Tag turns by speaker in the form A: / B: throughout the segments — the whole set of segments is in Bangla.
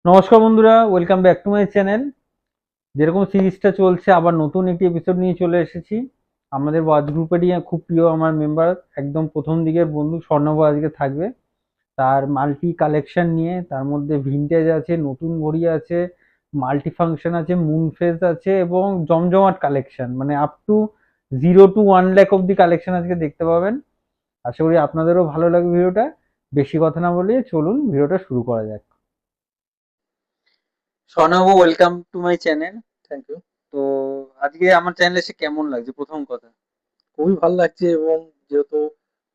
A: নমস্কার বন্ধুরা, welcome back to my channel. যেরকম সিরিজটা চলছে, আবার নতুন একটি এপিসোড নিয়ে চলে এসেছি। আমাদের ওয়াচ গ্রুপেরই খুব প্রিয় আমার মেম্বার, একদম প্রথম দিকের বন্ধু স্বর্ণব আজকে থাকবে। তার মাল্টি কালেকশন নিয়ে, তার মধ্যে ভিনটেজ আছে, নতুন ঘড়ি আছে, মাল্টি ফাংশন আছে, মুন ফেজ আছে এবং জমজমাট কালেকশন, মানে আপ টু 0 to 1 লাখ অব্দি কালেকশন আজকে দেখতে পাবেন। আশা করি আপনাদেরও ভালো লাগবে ভিডিওটা। বেশি কথা না বলে চলুন ভিডিওটা শুরু করা যাক। Swarnab, welcome to my channel.
B: Thank you.
A: তো আজকে আমার চ্যানেলে এসে কেমন লাগছে প্রথম কথা?
B: খুবই ভালো লাগছে এবং যেহেতু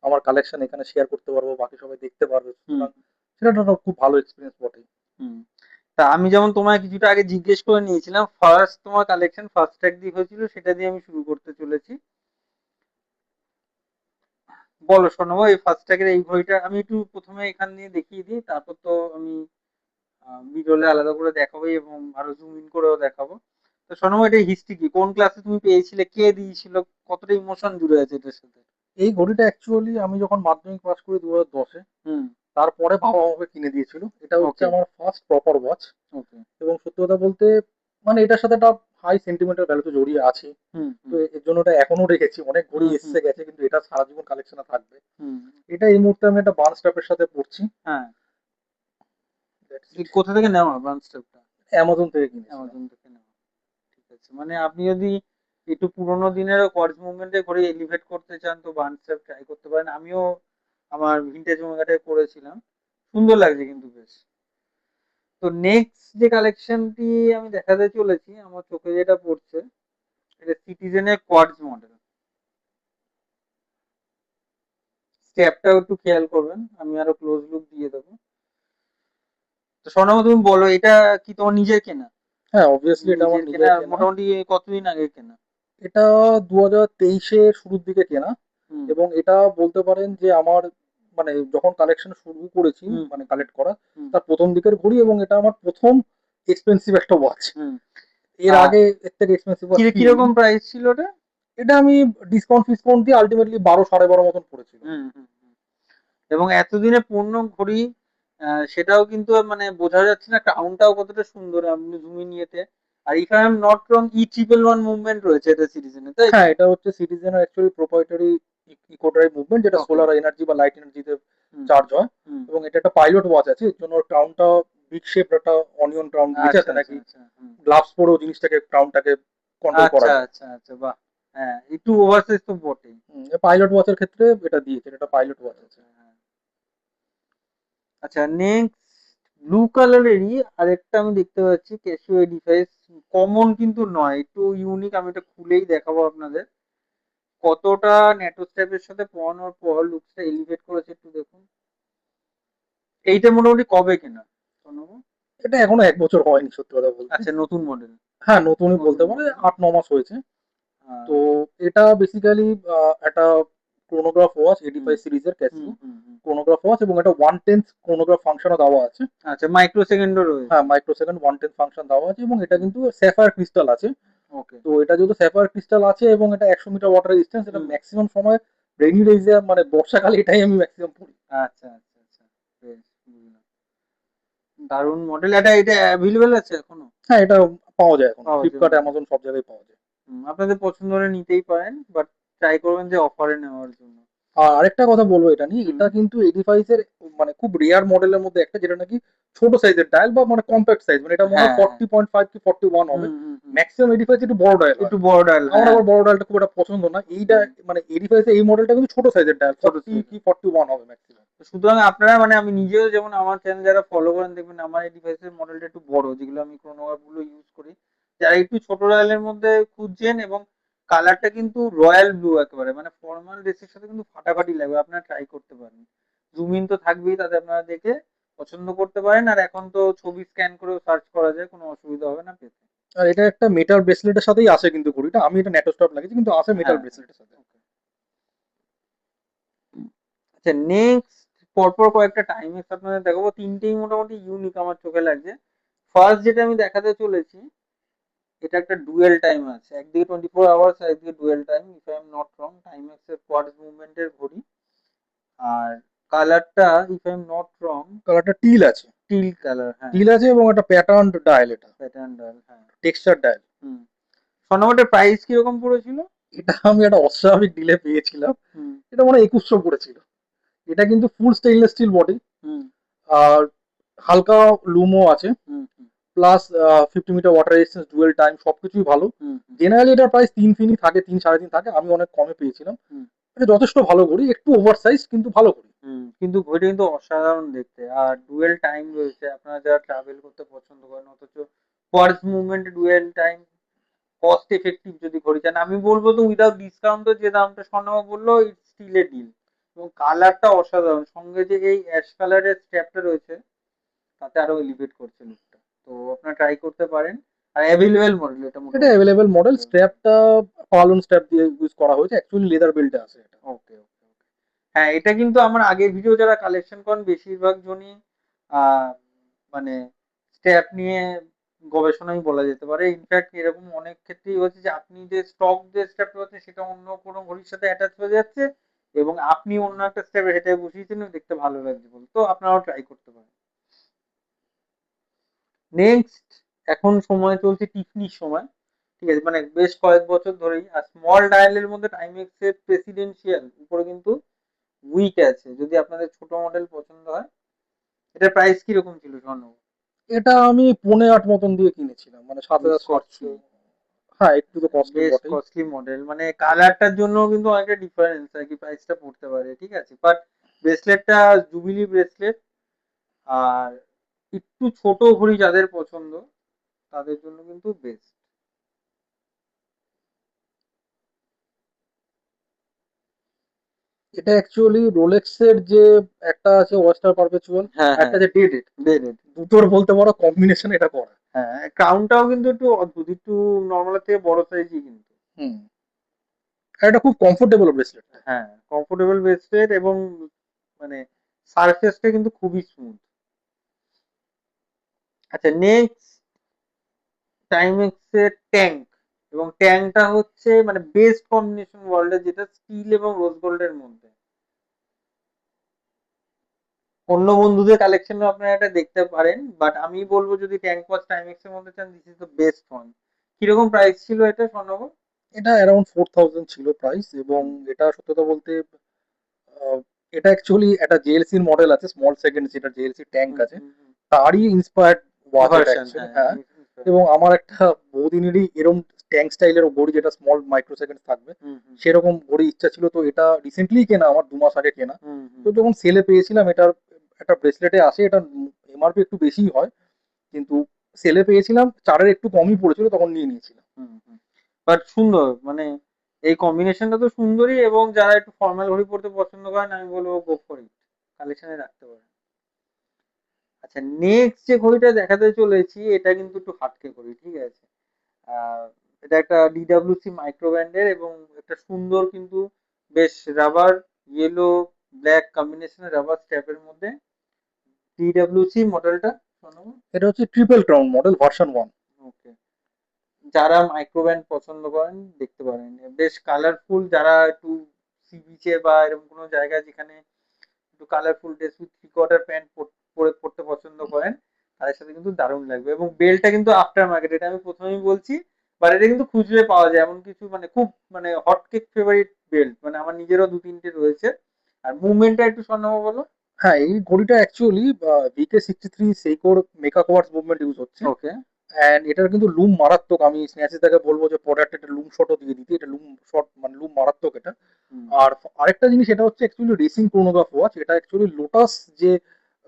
B: আমার কালেকশন এখানে শেয়ার করতে পারবো, বাকি সবাই দেখতে পারবে,
A: হুম।
B: সুতরাং সেটা একটা খুব ভালো এক্সপিরিয়েন্স বটে।
A: হুম। তা আমি যেমন তোমায় কিছুটা আগে জিজ্ঞেস করে নিয়েছিলাম, ফার্স্ট তোমার কালেকশন ফার্স্ট ট্র্যাক দিয়ে হয়েছিল, সেটা দিয়ে আমি শুরু করতে চলেছি। বলো শোনাবো, এই ফার্স্ট ট্র্যাকের এই ঘড়িটা আমি একটু প্রথমে এখান দিয়ে দেখিয়ে দিই, তারপর তো আমি ভিডিওলে আলাদা করে দেখাবোই এবং আরো জুম ইন করেও দেখাবো। তো শোনাবো, এটা হিস্ট্রি কি, কোন ক্লাসে তুমি পেয়েছিলে, কে দিয়েছিল, কতটা ইমোশন জুড়ে আছে এটার সাথে?
B: এই ঘড়িটা অ্যাকচুয়ালি আমি যখন মাধ্যমিক পাস করি 2010-এ,
A: হুম।
B: তারপরে বাবা আমাকে কিনে দিয়েছিল। এটা হচ্ছে
A: ওকে।
B: আমার ফার্স্ট প্রপার ওয়াচ।
A: ওকে।
B: এবং সত্যি কথা বলতে মানে এটার সাথে একটা হাই সেন্টিমেন্টাল ভ্যালু তো জড়িয়ে আছে।
A: হুম।
B: তো
A: হুম।
B: এর জন্য এটা এখনো রেখেছি, অনেক ঘড়ি
A: হুম। হুম।
B: এসছে গেছে, কিন্তু এটা সারা জীবন কালেকশনে থাকবে।
A: হুম।
B: এটা এই মুহূর্তে আমি একটা বার্ন স্ট্র্যাপের সাথে পড়ছি।
A: হ্যাঁ।
B: দ্যাটস
A: এই
B: ইট।
A: কোথা থেকে নেওয়া অ্যাডভান্স স্টেপটা?
B: অ্যামাজন থেকে কিনেছিলাম।
A: অ্যামাজন থেকে নেওয়া। ঠিক আছে, মানে আপনি যদি একটু পুরোনো দিনের কোয়ার্টজ মুভমেন্টে করে এলিভেট করতে চান তো বার্নস্টেপ ট্রাই করতে পারেন। আমিও আমার ভিন্টেজ ওমেগাটায় করেছিলাম, সুন্দর লাগছে কিন্তু বেশ। তো নেক্সট যে কালেকশনটি আমি দেখাতে চলেছি, আমার চোখে যেটা পড়ছে, এটা সিটিজেনের কোয়ার্টজ মডেল। স্টেপটাও একটু খেয়াল করবেন, আমি আরো ক্লোজ লুক দিয়ে দেবো। তো স্বর্ণাব, তুমি বলো, এটা কি তোমার নিজের কেনা?
B: হ্যাঁ, অবভিয়াসলি এটা আমার
A: নিজের কেনা,
B: নিজের কেনা।
A: মোটামুটি কতদিন আগে কেনা?
B: এটা 2023-এর শুরুর দিকে কেনা।
A: হুম।
B: এবং এটা বলতে পারেন যে আমার মানে যখন কালেকশন শুরু করেছি,
A: হুম।
B: মানে
A: হুম।
B: কালেক্ট করা,
A: হুম।
B: তার প্রথম দিকের ঘড়ি, এবং এটা আমার প্রথম এক্সপেন্সিভ একটা ওয়াচ।
A: হুম।
B: এর
A: আহ,
B: আগে এর থেকে এক্সপেন্সিভ ওয়াচ কিনিনি।
A: কিরকম প্রাইস ছিল ওটা?
B: এটা আমি ডিসকাউন্ট ফিসকাউন্ট দিয়ে আলটিমেটলি 12 সাড়ে 12 মতন পড়েছিল।
A: হুম। হুম। হুম। এবং এতদিনে পণ্য ঘড়ি, সেটাও কিন্তু মানে বোঝা যাচ্ছে না, ক্রাউনটাও কতটা সুন্দর আপনি জুমিং ইয়েতে। আর if I am not wrong, E111 movement রয়েছে এটা সিরিজেনে, তাই তো?
B: হ্যাঁ, এটা হচ্ছে সিটিজেনের actually proprietary eco drive movement, যেটা
A: ওকে।
B: সোলার এনার্জি বা লাইট এনার্জিতে
A: হুম।
B: চার্জ হয়।
A: হুম।
B: এবং এটা একটা পাইলট ওয়াচ আছে, এর জন্য ক্রাউনটা বিগ শেপ একটা অনিয়ন ক্রাউন দিয়েছে,
A: আচ্ছা,
B: যাতে
A: আচ্ছা,
B: নাকি
A: আচ্ছা। হুম।
B: গ্লাভস পরেও জিনিসটাকে ক্রাউনটাকে কন্ট্রোল করা
A: আচ্ছা,
B: যায়।
A: আচ্ছা, আচ্ছা, বাহ। হ্যাঁ, একটু ওভার সাইজ তো বটেই।
B: পাইলট ওয়াচের ক্ষেত্রে এটা দিয়েছে, এটা পাইলট ওয়াচ আছে।
A: আচ্ছা, হ্যাঁ। আচ্ছা, নেক্সট ব্লু কালারেরই আরেকটা আমি দেখতে পাচ্ছি, ক্যাসিও ডিভাইস। কমন কিন্তু নয়, একটু ইউনিক, আমি এটা খুলেই দেখাবো আপনাদের কতটা ন্যাটো স্ট্র্যাপের সাথে পরানোর পর লুকসটা এলিভেট করেছে, একটু দেখুন। এইটা মোটামুটি কবে কেনা শোনাবো?
B: এটা এখনো 1 বছর হয়নি, সত্যি কথা বলতে।
A: আচ্ছা, নতুন মডেল।
B: হ্যাঁ, নতুনই
A: নতুন
B: বলতে পারে,
A: মডেল।
B: 8-9 মাস হয়েছে।
A: আহ,
B: তো এটা বেসিক্যালি একটা ক্রোনোগ্রাফ ওয়াচ, এডি
A: হুম।
B: ফাইভ সিরিজের
A: হুম।
B: ক্যাসিও
A: হুম। হুম।
B: ক্রোনোগ্রাফ ওয়াচ, এবং এটা 1/10 ক্রোনোগ্রাফ ফাংশনও দেওয়া আছে।
A: আচ্ছা, মাইক্রো সেকেন্ডও রয়েছে।
B: হ্যাঁ, মাইক্রো সেকেন্ড 1/10 ফাংশন দেওয়া আছে, এবং এটা
A: হুম।
B: কিন্তু স্যাফায়ার ক্রিস্টাল আছে।
A: ওকে।
B: তো এটা যেহেতু স্যাফায়ার ক্রিস্টাল আছে এবং এটা 100 মিটার ওয়াটার রেজিস্ট্যান্স, এটা
A: হুম।
B: ম্যাক্সিমাম সময় রেইনি ডেজে, মানে বর্ষাকালে এটাই আমি ম্যাক্সিমাম পড়ি।
A: আচ্ছা, আচ্ছা, আচ্ছা, বেশ, বুঝলাম। দারুণ মডেল। এটা অ্যাভেলেবেল আছে এখনো?
B: হ্যাঁ, এটা পাওয়া যায় এখন,
A: পাওয়া
B: ফ্লিপকার্ট,
A: যাবে।
B: অ্যামাজন সব জায়গায় পাওয়া যায়।
A: আপনাদের পছন্দ হলে নিতেই পারেন, বাট ট্রাই করবেন যে অফারে নেওয়ার জন্য।
B: আর আরেকটা কথা বলবো এটা নিয়ে,
A: হুম।
B: এটা কিন্তু এডিফাইসের মানে খুব রেয়ার মডেলের মধ্যে একটা, যেটা নাকি ছোট সাইজের ডায়াল বা মানে কম্প্যাক্ট সাইজ, মানে এটা মনে হয়
A: হ্যাঁ, হ্যাঁ।
B: 40.5 কি 41 হবে।
A: হুম। হুম। হুম।
B: ম্যাক্সিমাম এডিফাইস একটু বড় ডায়াল হয়।
A: একটু বড় ডায়াল,
B: আমার
A: হ্যাঁ।
B: আবার বড় ডায়ালটা খুব একটা পছন্দ না। এইটা
A: হুম।
B: মানে এডিফাইসে এই মডেলটা কিন্তু ছোট সাইজের ডায়াল,
A: ছোট
B: 40
A: সাইজ।
B: কি 41 হবে ম্যাক্সিমাম।
A: তো সুতরাং আপনারা, মানে আমি নিজেও যেমন আমার চ্যানেল যারা ফলো করেন, দেখবেন আমার এই ডিভাইসের মডেলটা একটু বড়, যেগুলো আমি ক্রোনোগ্রাফ গুলো ইউজ করি। যারা একটু ছোট রয়্যালের মধ্যে খুঁজছেন, এবং কালারটা কিন্তু রয়্যাল ব্লু একেবারে, মানে ফর্মাল ড্রেসের সাথে কিন্তু ফাটাফাটি লাগবে, আপনারা ট্রাই করতে পারেন। জুম ইন তো থাকবেই, তাতে আপনারা দেখে পছন্দ করতে পারেন। আর এখন তো ছবি স্ক্যান করেও সার্চ করা যায়, কোনো অসুবিধা হবে না পেতে।
B: আর এটা একটা মেটাল ব্রেসলেটের সাথেই আসে কিন্তু ঘড়িটা, আমি এটা নেটো স্টপ লাগিয়েছি, কিন্তু আসে মেটাল
A: হ্যাঁ।
B: ব্রেসলেটের সাথে।
A: ওকে। আচ্ছা, নেক্সট পরপর কয়েকটা টাইমেক্স আপনাদের দেখাবো, তিনটেই মোটামুটি ইউনিক আমার চোখে লাগছে। ফার্স্ট যেটা আমি দেখাতে চলেছি, এটা একটা ডুয়েল টাইম আছে, একদিকে 24 আওয়ার্স আর একদিকে dual time, if I am not wrong, টাইমেক্সের কোয়ার্টজ মুভমেন্টের ঘড়ি। আর কালারটা if I am not wrong
B: কালারটা টিল আছে,
A: টিল কালার, হ্যাঁ
B: টিল আছে এবং একটা প্যাটার্ন ডায়াল, এটা
A: প্যাটার্ন ডাল, হ্যাঁ।
B: Texture dial.
A: হুম। স্বর্ণকারটার প্রাইস কিরকম পড়েছিল?
B: এটা আমি একটা অস্বাভাবিক ডিলে পেয়েছিলাম,
A: হুম
B: এটা মানে 2100 পড়েছিল। এটা কিন্তু ফুল স্টেইনলেস স্টিল বডি,
A: হুম
B: আর হালকা লুমও আছে,
A: হুম হুম
B: plus 50 metre water resistance, dual time, সবকিছুই ভালো।
A: হুম হুম
B: জেনারেলি এটা প্রাইস 3 ফিনি থাকে, 3 সাড়ে 3 থাকে, আমি অনেক কমে পেয়েছিলাম।
A: হুম
B: এটা যথেষ্ট ভালো ঘড়ি, একটু ওভার সাইজ কিন্তু ভালো ঘড়ি।
A: হুম। কিন্তু ঘড়িটা কিন্তু অসাধারণ দেখতে, আর ডুয়েল টাইম রয়েছে। আপনারা যারা ট্রাভেল করতে পছন্দ করেন, অথচ পার্স movement dual time, cost effective যদি ঘড়ি চান, আমি বলবো তো উইদাউট ডিসকাউন্ট যে দামটা স্বর্ণবাবু বললো, ইটস স্টিল এ ডিল। এবং কালারটা অসাধারণ, সঙ্গে যে এই অ্যাশ কালারের স্ট্র্যাপটা রয়েছে তাতে আরো এলিভেট করছে লুকটা। তো আপনারা ট্রাই করতে পারেন। আর অ্যাভেলেবেল মডেল এটা
B: এটা
A: মোটামুটি।
B: অ্যাভেলেবেল মডেল, স্ট্র্যাপটা পার্লন স্ট্র্যাপ দিয়ে ইউজ করা হয়েছে, অ্যাকচুয়ালি লেদার বেল্টে আছে এটা।
A: ওকে ওকে ওকে। হ্যাঁ, এটা কিন্তু আমার আগের ভিডিও যারা কালেকশন করেন বেশিরভাগ জনই আহ, মানে স্ট্যাপ নিয়ে গবেষণাই বলা যেতে পারে। ইনফ্যাক্ট এরকম অনেক ক্ষেত্রেই হচ্ছে যে আপনি যে স্টক যে স্ট্যাপটা হচ্ছে সেটা অন্য কোনো ঘড়ির সাথে অ্যাটাচ হয়ে যাচ্ছে, এবং আপনি অন্য একটা স্ট্যাপে হেঁটে বসিয়েছেন এবং দেখতে ভালো লাগছে বলে, তো আপনারাও ট্রাই করতে পারেন। নেক্সট, এখন সময় চলছে টিফনির সময়, ঠিক আছে, মানে বেশ কয়েক বছর ধরেই। আর স্মল ডায়ালের মধ্যে টাইমেক্সের প্রেসিডেন্সিয়াল উপরে কিন্তু উইক আছে, যদি আপনাদের ছোট মডেল পছন্দ হয়। এটার প্রাইস কিরকম ছিল স্বর্ণ?
B: এটা আমি 8.5 মতন দিয়ে কিনেছিলাম, মানে
A: বেশ
B: 7,700।
A: কস্টলি,
B: হ্যাঁ, একটু তো কস্টলি
A: বেশ
B: বটেই।
A: কস্টলি মডেল, মানে কালারটার জন্য কিন্তু অনেকটা ডিফারেন্স আর কি প্রাইসটা পড়তে পারে, ঠিক আছে। বাট ব্রেসলেটটা জুবিলি ব্রেসলেট, আর একটু ছোট ঘড়ি যাদের পছন্দ তাদের জন্য কিন্তু বেস্ট।
B: এটা অ্যাকচুয়ালি রোলেক্সের যে একটা আছে ওয়েস্টার পারপেচুয়াল,
A: হ্যাঁ
B: একটা
A: হ্যাঁ,
B: আছে ডেডেড,
A: ডেড।
B: দুটোর বলতে পারো কম্বিনেশন এটা করা।
A: হ্যাঁ, ক্রাউনটাও কিন্তু একটু অদ্ভুত, একটু নর্মালের থেকে বড় সাইজই কিন্তু।
B: হুম, আর এটা খুব কমফোর্টেবল ব্রেসলেটটা।
A: হ্যাঁ, কমফোর্টেবল ব্রেসলেট, এবং মানে সারফেসটা কিন্তু খুবই স্মুথ। আচ্ছা, নেক্সট টাইমেক্সের ট্যাঙ্ক, এবং ট্যাঙ্কটা হচ্ছে মানে বেস্ট কম্বিনেশন ওয়ার্ল্ডে, যেটা স্টিল এবং রোজ গোল্ডের মধ্যে। অন্য বন্ধুদের কালেকশনও আপনারা এটা দেখতে পারেন, বাট আমি বলবো যদি ট্যাঙ্ক ওয়াচ টাইমেক্স এর মধ্যে চান, this is the best one. কিরকম প্রাইস ছিল এটা স্বর্ণভ?
B: এটা অ্যারাউন্ড 4000 ছিল প্রাইস, এবং এটা সত্যি কথা বলতে আহ, এটা অ্যাকচুয়ালি একটা জেএলসির মডেল আছে, স্মল সেকেন্ড, যেটা জেএলসি ট্যাঙ্ক আছে, তারই ইন্সপায়ার্ড ওয়াচ এটা
A: ভার্সন,
B: অ্যাকচুয়ালি।
A: হ্যাঁ।
B: হ্যাঁ, এবং আমার একটা বহুদিনেরই এরকম ট্যাঙ্ক স্টাইলের ঘড়ি, যেটা স্মল মাইক্রো সেকেন্ড থাকবে,
A: হুম হুম
B: সেরকম ঘড়ি ইচ্ছা ছিল। তো এটা রিসেন্টলি কেনা, আমার 2 মাস আগে কেনা।
A: হুম হুম
B: তো যখন সেলে পেয়েছিলাম, এটার একটা ব্রেসলেটে আসে, এটা এমআরপি একটু বেশিই হয়, কিন্তু সেলে পেয়েছিলাম, চারের একটু কমই পড়েছিল, তখন নিয়ে নিয়েছিলাম।
A: হুম হুম। বাট সুন্দর, মানে এই কম্বিনেশনটা তো সুন্দরই, এবং যারা একটু ফর্মাল ঘড়ি পরতে পছন্দ করেন আমি বলবো গো ফর ইট, কালেকশনে রাখতে পারেন। আচ্ছা, নেক্সট যে ঘড়িটা দেখাতে চলেছি এটা কিন্তু একটু হাটকে ঘড়ি, ঠিক আছে। আহ, এটা একটা ডিডাব্লিউসি মাইক্রো ব্যান্ডের, এবং একটা সুন্দর কিন্তু বেশ রাবার, ইয়েলো ব্ল্যাক কম্বিনেশনের রাবার স্ট্র্যাপের মধ্যে ডিডাব্লিউসি মডেলটা।
B: এটা হচ্ছে ট্রিপল ক্রাউন মডেল, ভার্সন 1।
A: ওকে, যারা মাইক্রো ব্যান্ড পছন্দ করেন দেখতে পারেন, বেশ কালারফুল। যারা একটু সি বিচে বা এরকম কোনো জায়গায় যেখানে একটু colourful dress with three quarter pant পরে পড়তে পছন্দ করেন, তাদের সাথে কিন্তু দারুণ লাগবে। এবং বেল্টটা কিন্তু আফটার মার্কেট, এটা আমি প্রথমেই বলছি, বাট এটা কিন্তু খুচরো পাওয়া যায়, এমন কিছু মানে খুব মানে হট কেক ফেভারিট বেল্ট, মানে আমার নিজেরও দু তিনটে রয়েছে। আর মুভমেন্টটা একটু স্বর্ণভ বলো।
B: হ্যাঁ, এই ঘড়িটা অ্যাকচুয়ালি VK63 সেইকোর মেকা কোয়ার্টজ মুভমেন্ট ইউজ হচ্ছে।
A: ওকে।
B: অ্যান্ড এটার কিন্তু লুম মারাত্মক, আমি স্ন্যাচেস থেকে বলবো যে প্রোডাক্ট একটা লুম শটও দিয়ে দিতে, এটা লুম শট মানে লুম মারাত্মক এটা।
A: হুম
B: আর আরেকটা জিনিস, এটা হচ্ছে অ্যাকচুয়ালি রেসিং ক্রোনোগ্রাফ ওয়াচ, এটা অ্যাকচুয়ালি লোটাস যে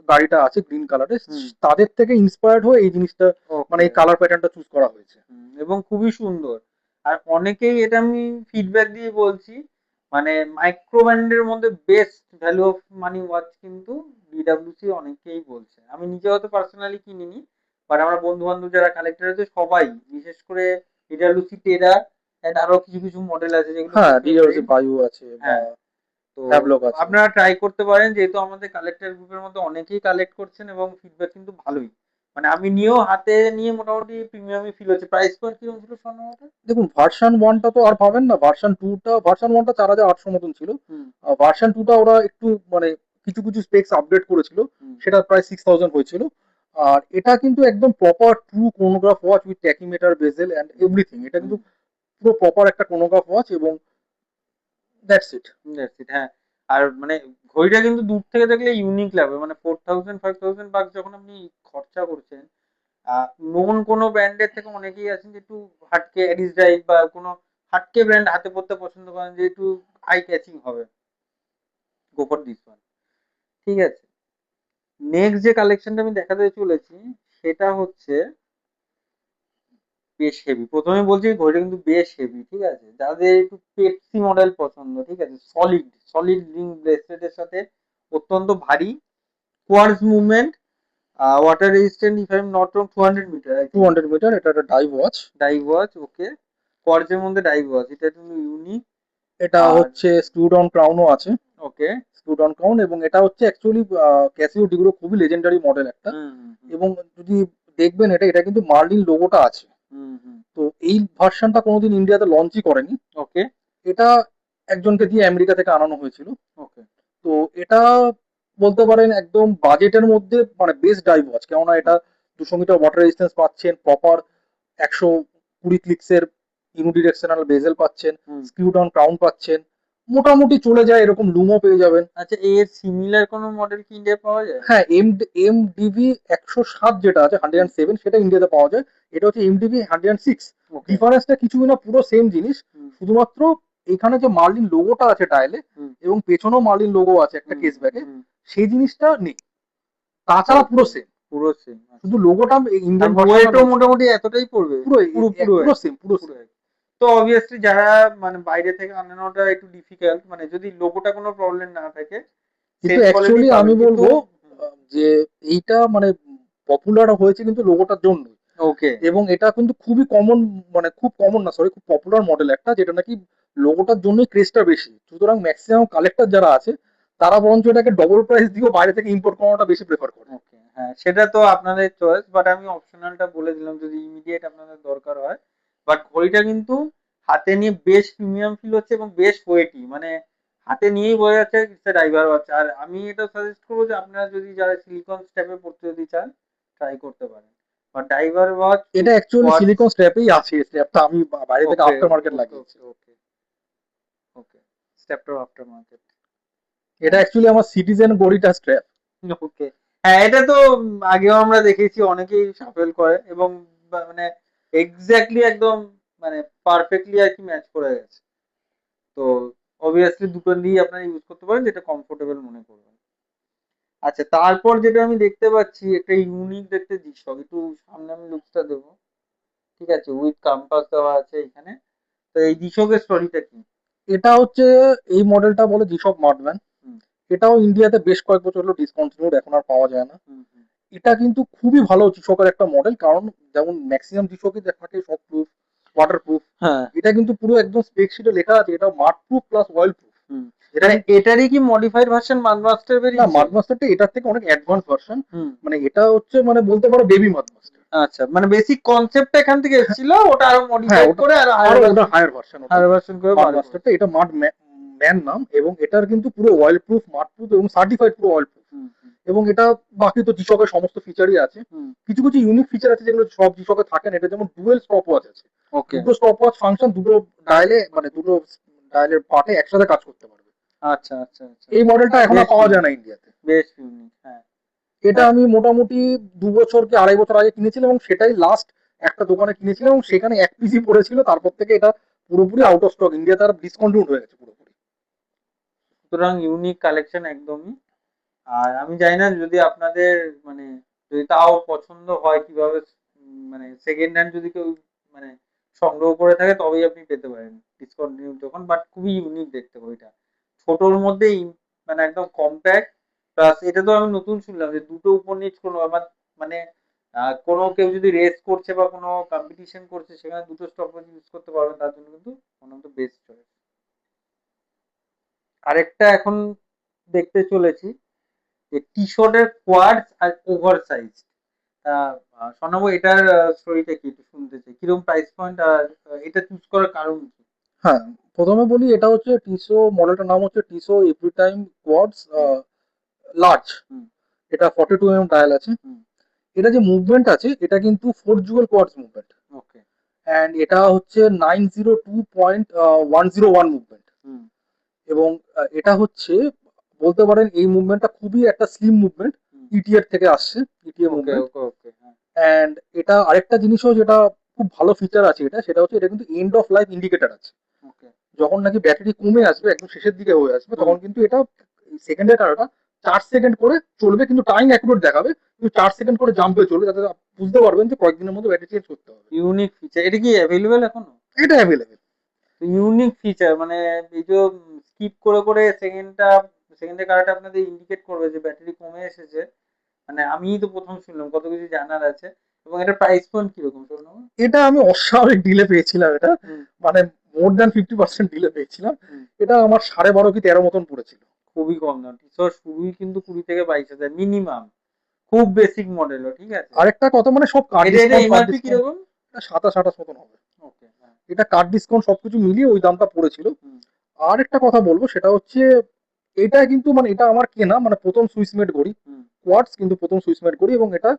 B: গাড়িটা আছে গ্রিন কালারের,
A: হুম।
B: তাদের থেকে ইন্সপায়ার্ড হয়ে এই জিনিসটা, মানে
A: ওকে।
B: এই কালার প্যাটার্নটা চুজ করা হয়েছে।
A: এবং খুবই সুন্দর। আর অনেকেই, এটা আমি ফিডব্যাক দিয়ে বলছি, মানে মাইক্রো ব্যান্ডের মধ্যে best value of money watch কিন্তু ডিডাব্লিউসি, অনেকেই বলছে। আমি নিজে হয়তো পার্সোনালি কিনিনি, বাট আমার বন্ধু বান্ধব যারা কালেক্টর আছে সবাই, বিশেষ করে ডিডাব্লিউসি টেরা এন্ড আরো কিছু কিছু মডেল আছে যেগুলো খুব
B: হ্যাঁ, ডিআরসি
A: ফেভারিট।
B: বায়ু আছে বা
A: হ্যাঁ, তো
B: হ্যাভলক আছে।
A: আপনারা ট্রাই করতে পারেন, যেহেতু আমাদের কালেক্টর গ্রুপের মধ্যে অনেকেই কালেক্ট করছেন, এবং ফিডব্যাক কিন্তু ভালোই। মানে আমি নিয়েও হাতে নিয়ে মোটামুটি প্রিমিয়ামই ফিল হচ্ছে। প্রাইস পয়েন্ট কিরকম ছিল স্বর্ণটা?
B: দেখুন, ভার্সন 1টা তো আর পাবেন না, ভার্সন 2টা, ভার্সন 1টা 4800 মতন ছিল,
A: হুম
B: ভার্সন 2টা ওরা একটু মানে কিছু কিছু স্পেক্স আপডেট করেছিল,
A: হুম।
B: সেটা প্রায় 6000 হয়েছিল। আর এটা কিন্তু একদম proper true chronograph watch with tachymeter, bezel and everything. এটা কিন্তু পুরো প্রপার একটা ক্রোনোগ্রাফ ওয়াচ, এবং দ্যাটস ইট।
A: That's it, হ্যাঁ। আর মানে ঘড়িটা কিন্তু দূর থেকে দেখলে ইউনিক লাগবে, মানে 4000 5000 যখন আপনি খরচা করছেন, নোন কোনো ব্র্যান্ডের থেকে অনেকেই আছেন যে একটু হাটকে অ্যাডিস ডাইভ বা কোনো হাটকে ব্র্যান্ড হাতে পড়তে পছন্দ করেন, যে একটু আই ক্যাচিং হবে, গো ফর দিস ওয়ান। ঠিক আছে, নেক্সট যে কালেকশনটা আমি দেখাতে চলেছি সেটা হচ্ছে বেশ হেভি। প্রথমে বলছি ঘড়িটা কিন্তু বেশ হেভি, ঠিক আছে। যাদের একটু পেপসি মডেল পছন্দ, ঠিক আছে, সলিড সলিড রিং ব্রেসলেটের সাথে অত্যন্ত ভারী quartz movement, water resistant, if I am not wrong 200 meter,
B: 200 meter, এটা একটা dive watch.
A: Dive watch, okay. কোয়ার্টজের মধ্যে ডাইভ ওয়াচ, এটা কিন্তু ইউনিক।
B: এটা
A: আর
B: হচ্ছে স্ক্রু ডাউন ক্রাউনও আছে,
A: ওকে।
B: স্ক্রু ডাউন ক্রাউন, এবং এটা হচ্ছে অ্যাকচুয়ালি ক্যাসিও ডিগ্রো খুবই লেজেন্ডারি মডেল একটা।
A: হুম হুম
B: এবং যদি দেখবেন, এটা এটা কিন্তু মার্লিন লোগোটা আছে।
A: হুম হুম।
B: তো এই ভার্সনটা কোনোদিন ইন্ডিয়াতে লঞ্চই করেনি।
A: ওকে
B: এটা একজনকে দিয়ে আমেরিকা থেকে আনানো হয়েছিল।
A: ওকে।
B: তো এটা বলতে পারেন একদম বাজেটের মধ্যে, মানে বেস্ট ডাইভ ওয়াচ, কেননা এটা 200 মিটার ওয়াটার রেজিস্ট্যান্স পাচ্ছেন, প্রপার 120 ক্লিক্সের ইউনিডিরেকশনাল বেজেল পাচ্ছেন,
A: হুম।
B: স্ক্রু ডাউন ক্রাউন পাচ্ছেন, মোটামুটি চলে যায় এরকম লুমো পেয়ে যাবেন।
A: আচ্ছা, এর সিমিলার কোনো মডেল কি ইন্ডিয়ায় পাওয়া যায়?
B: হ্যাঁ, এমডিভি 107 যেটা আছে, 107, সেটা ইন্ডিয়াতে পাওয়া যায়। এটা হচ্ছে এমডিভি 106।
A: ওকে।
B: ডিফারেন্সটা কিছুই না, পুরো সেম জিনিস।
A: হুম
B: শুধুমাত্র এখানে যে মার্লিন লোগোটা আছে ডায়ালে,
A: হুম
B: এবং পেছনেও মার্লিন লোগো আছে একটা
A: হুম
B: কেস ব্যাগে,
A: হুম।
B: সেই জিনিসটা নেই। তাছাড়া পুরো
A: ওকে,
B: সেম,
A: পুরো সেম।
B: শুধু লোগোটা
A: আর
B: ইন্ডিয়ান ভার্সনটা
A: ওয়েটও
B: মেনশন করা
A: মোটামুটি
B: আছে।
A: এতটাই পড়বে?
B: পুরো
A: পুরো পুরো
B: পুরো
A: একই?
B: সেম, পুরো
A: পুরো
B: সেম।
A: একই। তো অবভিয়াসলি যারা মানে বাইরে থেকে আনানোটা একটু ডিফিকাল্ট, মানে যদি লোগোটা কোনো প্রবলেম না থাকে,
B: কিন্তু
A: সেম কোয়ালিটি
B: অ্যাকচুয়ালি
A: পাবেন
B: আমি
A: কিন্তু।
B: বলবো যে এইটা মানে পপুলার হয়েছে কিন্তু লোগোটার জন্য।
A: ওকে।
B: এবং এটা কিন্তু খুবই কমন, মানে খুব কমন না, সরি, খুব পপুলার মডেল একটা, যেটা নাকি লোগোটার জন্যই ক্রেজটা বেশি। সুতরাং ম্যাক্সিমাম কালেক্টর যারা আছে, তারা বরঞ্চ এটাকে ডবল প্রাইস দিয়েও বাইরে থেকে ইম্পোর্ট করাটা বেশি প্রেফার করে।
A: ওকে, হ্যাঁ, সেটা তো আপনাদের চয়েস, বাট আমি অপশনালটা বলে দিলাম যদি ইমিডিয়েট আপনাদের দরকার হয়। বাট ঘড়িটা কিন্তু হাতে নিয়ে বেশ প্রিমিয়াম ফিল হচ্ছে এবং বেশ ওয়েটি, মানে হাতে নিয়েই বোঝা যাচ্ছে ইটস ডাইভার ওয়াচ। আর আমি এটা সাজেস্ট করবো যে আপনারা যদি যারা সিলিকন স্টেপে পড়তে যদি চান, ট্রাই করতে পারেন। বা ডাইভার ওয়াচ
B: এটা
A: উইথ
B: অ্যাকচুয়ালি
A: কোয়ার্টজ।
B: সিলিকন স্ট্র্যাপেই আছে, স্ট্র্যাপটা আমি বাইরে থেকে
A: ওকে
B: আফটার মার্কেট
A: ওকে
B: লাগিয়েছি।
A: ওকে ওকে ওকে। স্টেপটার আফটার মার্কেট।
B: এটা অ্যাকচুয়ালি আমার সিটিজেন গড়িটা স্ট্র্যাপ।
A: ওকে। হ্যাঁ, এটা তো আগেও আমরা দেখেছি অনেকেই সাফেল করে এবং মানে এক্স্যাক্টলি একদম মানে পারফেক্টলি আর কি ম্যাচ করে গেছে। তো অবভিয়াসলি দুটো নিয়েই আপনারা ইউজ করতে পারেন যেটা কমফোর্টেবল মনে করবেন। আচ্ছা, তারপর যেটা আমি দেখতে পাচ্ছি একটা ইউনিক দেখতে জিনিসটা, একটু সামনে আমি লুকসটা দেবো, ঠিক আছে, উইথ কাম্পাস দেওয়া আছে এখানে। তো এই দিশকের স্টোরিটা কি?
B: এটা হচ্ছে, এই মডেলটা বলে জিসব মার্টম্যান।
A: হুম
B: এটাও ইন্ডিয়াতে বেশ কয়েক বছর হলো ডিসকন্টিনিউড, এখন আর পাওয়া যায় না।
A: হুম হুম
B: এটা কিন্তু খুবই ভালো কৃষকের একটা মডেল, কারণ যেমন ম্যাক্সিমাম কৃষকই থাকে সব প্রুফ, ওয়াটার প্রুফ।
A: হ্যাঁ
B: এটা কিন্তু পুরো একদম স্পেক শিটে লেখা আছে, এটা মাড প্রুফ প্লাস অয়েল প্রুফ।
A: হুম।
B: এটা
A: মানে এটারই কি মডিফাইড ভার্সন মানমাস্টার
B: না,
A: বেরিয়েছে?
B: মাডমাস্টারটা এটার থেকে অনেক অ্যাডভান্স ভার্সন।
A: হুম।
B: মানে এটা হচ্ছে, মানে বলতে পারো বেবি মাডমাস্টার।
A: আচ্ছা, মানে বেসিক কনসেপ্টটা এখান থেকে এসেছিল, ওটা আরো
B: হ্যাঁ,
A: মডিফাইড
B: ওটা
A: করে আরো
B: আরো ওটা হায়ার ভার্সন, ওটা
A: হায়ার ভার্সন করে
B: মাড
A: বার
B: মাস্টারটা।
A: করেছে।
B: এটা মাড ম্যান নাম, এবং এটার কিন্তু পুরো অয়েল প্রুফ, মাড প্রুফ এবং সার্টিফাইড পুরো অয়েল প্রুফ।
A: হুম হুম
B: এবং এটা বাকি তো কৃষকের সমস্ত ফিচারই আছে।
A: হুম।
B: কিছু কিছু ইউনিক ফিচার আছে যেগুলো সব কৃষকে থাকে না। এটা যেমন ডুয়েল স্টপ ওয়াচ আছে,
A: ওকে।
B: দুটো স্টপ ওয়াচ ফাংশন, দুটো ডায়ালে, মানে দুটো ডায়ালের পার্টে একসাথে কাজ করতে পারবে।
A: আচ্ছা আচ্ছা আচ্ছা।
B: এই মডেলটা এখন আর
A: বেশ
B: পাওয়া যায়
A: ইউনিক,
B: না ইন্ডিয়াতে।
A: বেশ ইউনিক, হ্যাঁ।
B: এটা
A: হ্যাঁ।
B: আমি মোটামুটি 2 বছর কি 2.5 বছর আগে কিনেছিলাম, এবং সেটাই লাস্ট একটা দোকানে কিনেছিলাম, এবং সেখানে এক পিসই পড়েছিল। তারপর থেকে এটা পুরোপুরি আউট অফ স্টক, ইন্ডিয়াতে আর ডিসকন্টিনিউড হয়ে গেছে পুরোপুরি।
A: সুতরাং ইউনিক কালেকশন একদমই। আর আমি জানি না যদি আপনাদের মানে যদি তাও পছন্দ হয় কিভাবে, মানে সেকেন্ড হ্যান্ড যদি কেউ মানে সংগ্রহ করে থাকে তবেই আপনি পেতে পারেন ডিসকন্টিনিউ যখন। বাট খুবই ইউনিক দেখতে বইটা, ছোটর মধ্যেই, মানে একদম কম্প্যাক্ট। প্লাস এটা তো আমি নতুন শুনলাম যে দুটো উপর নিচ কোনো মানে কোনো কেউ যদি রেস করছে বা কোনো কম্পিটিশন করছে সেখানে দুটো স্টপওয়াচ ইউজ করতে পারবেন, তার জন্য কিন্তু one of the best choice. আরেকটা এখন দেখতে চলেছি যে টি শার্টের কোয়াডস আর ওভার সাইজ। শোনাবো এটার স্টোরিটা কি, একটু শুনতে চাই কিরকম প্রাইস পয়েন্ট, আর এটা চুজ করার কারণ কি?
B: হ্যাঁ, প্রথমে বলি, এটা হচ্ছে টিসো, মডেলটার নাম হচ্ছে টিসো এভরি টাইম কোয়াডস। লার্জ,
A: হুম।
B: এটা 42 ডায়াল আছে।
A: হুম।
B: এটা যে মুভমেন্ট আছে এটা কিন্তু 4 Jewel quartz movement,
A: okay.
B: And এটা হচ্ছে 902.101 মুভমেন্ট।
A: হুম।
B: এবং এটা হচ্ছে বলতে পারেন এই মুভমেন্টটা খুবই একটা স্লিম মুভমেন্ট,
A: হুম।
B: ইটিএর থেকে আসছে, ইটিএ
A: ওকে
B: মুভমেন্ট।
A: ওকে ওকে। হ্যাঁ।
B: অ্যান্ড এটা আরেকটা জিনিসও যেটা খুব ভালো ফিচার আছে এটা, সেটা হচ্ছে এটা কিন্তু এন্ড অফ লাইফ ইন্ডিকেটর আছে।
A: ওকে।
B: যখন নাকি ব্যাটারি কমে আসবে, একদম শেষের দিকে হয়ে আসবে,
A: হুম।
B: তখন কিন্তু এটা সেকেন্ডের কারণটা 4 সেকেন্ড করে চলবে, কিন্তু টাইম অ্যাকুরেট দেখাবে, কিন্তু 4 সেকেন্ড করে জাম্প হয়ে চলবে, যাতে আপনি বুঝতে পারবেন যে কয়েকদিনের মধ্যে ব্যাটারি চেঞ্জ করতে হবে।
A: ইউনিক ফিচার, এটা কি অ্যাভেলেবেল এখনো?
B: এটা অ্যাভেলেবেল।
A: তো ইউনিক ফিচার মানে এই যে স্কিপ করে করে সেকেন্ডের কারেন্ট আপনাদের ইন্ডিকেট করবে যে ব্যাটারি কমে এসেছে, মানে আমিই তো প্রথম শুনলাম, কত কিছু জানার আছে। এবং এটা প্রাইস পয়েন্ট কিরকম শোনো?
B: এটা আমি অস্বাভাবিক ডিলে পেয়েছিলাম এটা,
A: হুম।
B: মানে মোর দ্যান 50% ডিলে পেয়েছিলাম।
A: হুম।
B: এটা আমার 12.5 কি 13 মতন পড়েছিল।
A: খুবই কম দাম, টিসর শুরুই কিন্তু 20 থেকে 22 হাজার মিনিমাম, খুব বেসিক মডেলও, ঠিক আছে।
B: আরেকটা কথা, মানে সব কার্ড
A: এটা
B: ডিসকাউন্ট, কার্ড
A: এমআরপি
B: ডিসকাউন্ট,
A: কিরকম?
B: 27-28 মতন হবে।
A: ওকে। হ্যাঁ।
B: এটা কার্ড ডিসকাউন্ট সবকিছু মিলিয়ে ওই দামটা পড়েছিল।
A: হুম।
B: আর একটা কথা বলবো, সেটা হচ্ছে এটা কিন্তু মানে এটা আমার কেনা মানে প্রথম সুইসমেট ঘড়ি,
A: হুম।
B: কোয়ার্টজ কিন্তু প্রথম সুইসমেট ঘড়ি, এবং এটা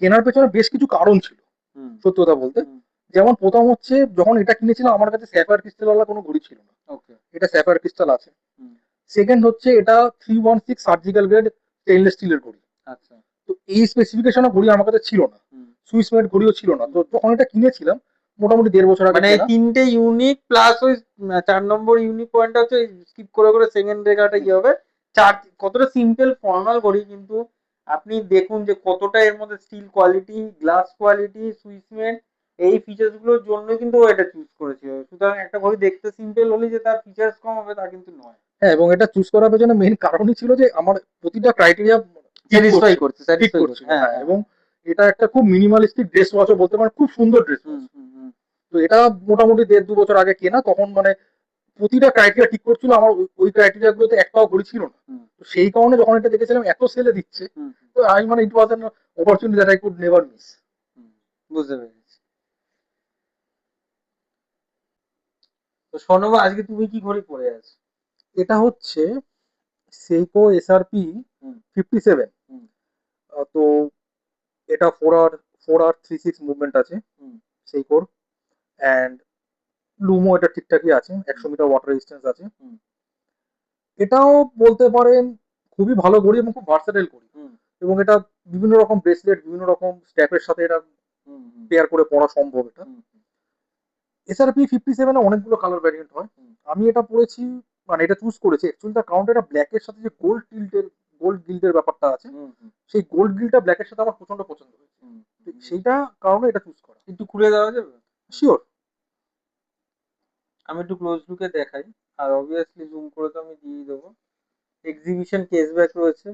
B: কেনার পেছনে বেশ কিছু কারণ ছিল,
A: হুম।
B: সত্যি কথা বলতে।
A: হুম।
B: যেমন প্রথম হচ্ছে, যখন এটা কিনেছিলাম আমার কাছে স্যাফায়ার ক্রিস্টালওয়ালা কোনো ঘড়ি ছিল না,
A: ওকে।
B: এটা স্যাফায়ার ক্রিস্টাল আছে।
A: হুম।
B: সেকেন্ড হচ্ছে এটা 316 সার্জিক্যাল গ্রেড স্টেইনলেস স্টিলের ঘড়ি।
A: আচ্ছা।
B: তো এই স্পেসিফিকেশনের ঘড়ি আমার কাছে ছিল না,
A: হুম।
B: সুইসমেট ঘড়িও ছিল না। তো যখন এটা কিনেছিলাম, মোটামুটি 1.5 বছর আগে
A: মানে
B: কেনা।
A: তিনটে ইউনিক প্লাস ওই 4 নম্বর ইউনিক পয়েন্ট হচ্ছে স্কিপ করে করে সেকেন্ড রেখাটা কি হবে, চার, কতটা সিম্পল ফর্মাল করি, কিন্তু আপনি দেখুন যে কতটা এর মধ্যে স্টিল কোয়ালিটি, গ্লাস কোয়ালিটি, সুইসমেন্ট, এই ফিচার্স গুলোর জন্য কিন্তু ও এটা চুজ করেছে। সুতরাং একটা ঘড়ি দেখতে সিম্পল হলে যে তার ফিচার্স কম হবে তা কিন্তু নয়।
B: হ্যাঁ, এবং এটা চুজ করার পেছনে মেইন কারণই ছিল যে আমার প্রতিটা ক্রাইটেরিয়া ঠিক
A: স্যাটিসফাই
B: করছিল,
A: করছে,
B: ঠিক
A: স্যাটিসফাই করছে।
B: করছিল।
A: হ্যাঁ
B: হ্যাঁ,
A: হ্যাঁ।
B: এবং এটা একটা খুব মিনিমালিস্টিক ড্রেস ওয়াচও বলতে পারেন, খুব সুন্দর ড্রেস
A: হুম
B: ওয়াচ।
A: হুম হুম।
B: তো এটা মোটামুটি 1.5-2 বছর আগে কেনা, তখন মানে প্রতিটা ক্রাইটেরিয়া ঠিক করছিল, আমার ওই ক্রাইটেরিয়া গুলোতে একটাও ঘড়ি ছিল না।
A: হুম।
B: তো সেই কারণে যখন এটা দেখেছিলাম এত সেলে দিচ্ছে,
A: হুম।
B: তো আমি মানে it was an opportunity that I could never miss.
A: হুম। বুঝতে পেরেছি। তো শোনো, আজকে তুমি কি ঘড়ি পরে আছো?
B: এটা হচ্ছে সেইকো এসআরপি
A: হুম।
B: 57।
A: হুম।
B: তো এটা 4R 36 মুভমেন্ট আছে
A: হুম।
B: সেইকোর, অ্যান্ড লুমো এটা ঠিকঠাকই আছে, 100 মিটার ওয়াটার রেজিস্ট্যান্স আছে।
A: হুম।
B: এটাও বলতে পারেন খুবই ভালো ঘড়ি এবং খুব ভার্সেটাইল ঘড়ি,
A: হুম।
B: এবং এটা বিভিন্ন রকম ব্রেসলেট, বিভিন্ন রকম স্ট্র্যাপের সাথে এটা
A: হুম। হুম।
B: পেয়ার করে পরা সম্ভব এটা।
A: হুম।
B: এসআরপি 57-এ অনেকগুলো কালার ভ্যারিয়েন্ট হয়।
A: হুম।
B: আমি এটা পরেছি, মানে এটা চুজ করেছি অ্যাকচুয়ালি তার কারণটা, এটা ব্ল্যাকের সাথে যে গোল্ড গিল্ডের ব্যাপারটা আছে,
A: হুম। হুম।
B: সেই গোল্ড গিল্ডটা ব্ল্যাকের সাথে আমার প্রচন্ড পছন্দ হয়েছে।
A: হুম।
B: তো সেইটা কারণে এটা চুজ করা।
A: একটু খুলে দেওয়া যাবে?
B: শিওর।
A: আমি একটু ক্লোজ লুকে দেখাই। আর অবভিয়াসলি জুম করে তো আমি দিয়ে দেবো। এক্সিবিশন কেসব্যাক রয়েছে,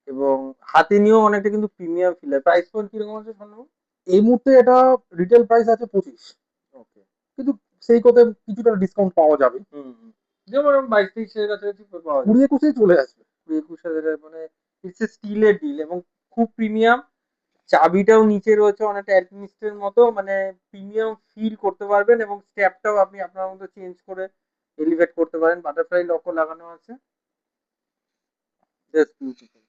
A: এবং হাতে নিয়েও অনেকটা কিন্তু প্রিমিয়াম ফিল হয়। প্রাইস পয়েন্ট কিরকম আছে শোনো?
B: এই মুহূর্তে এটা রিটেল প্রাইস আছে 25,
A: ওকে।
B: কিন্তু সেই কথায় কিছুটা ডিসকাউন্ট পাওয়া যাবে।
A: হুম হুম। যেমন 22-23 এর কাছাকাছি পাওয়া যাবে।
B: 20-21 চলে আসবে।
A: 20-21 হাজার, মানে ইটস এ স্টিলের ডিল, এবং খুব প্রিমিয়াম। চাবিটাও নিচে রয়েছে অনেকটা অ্যালপিনিস্টের মতো, মানে প্রিমিয়াম ফিল করতে পারবেন, এবং স্ট্র্যাপটাও আপনি আপনার মতো চেঞ্জ করে এলিভেট করতে পারেন। বাটারফ্লাই লকও লাগানো আছে। Just beautiful.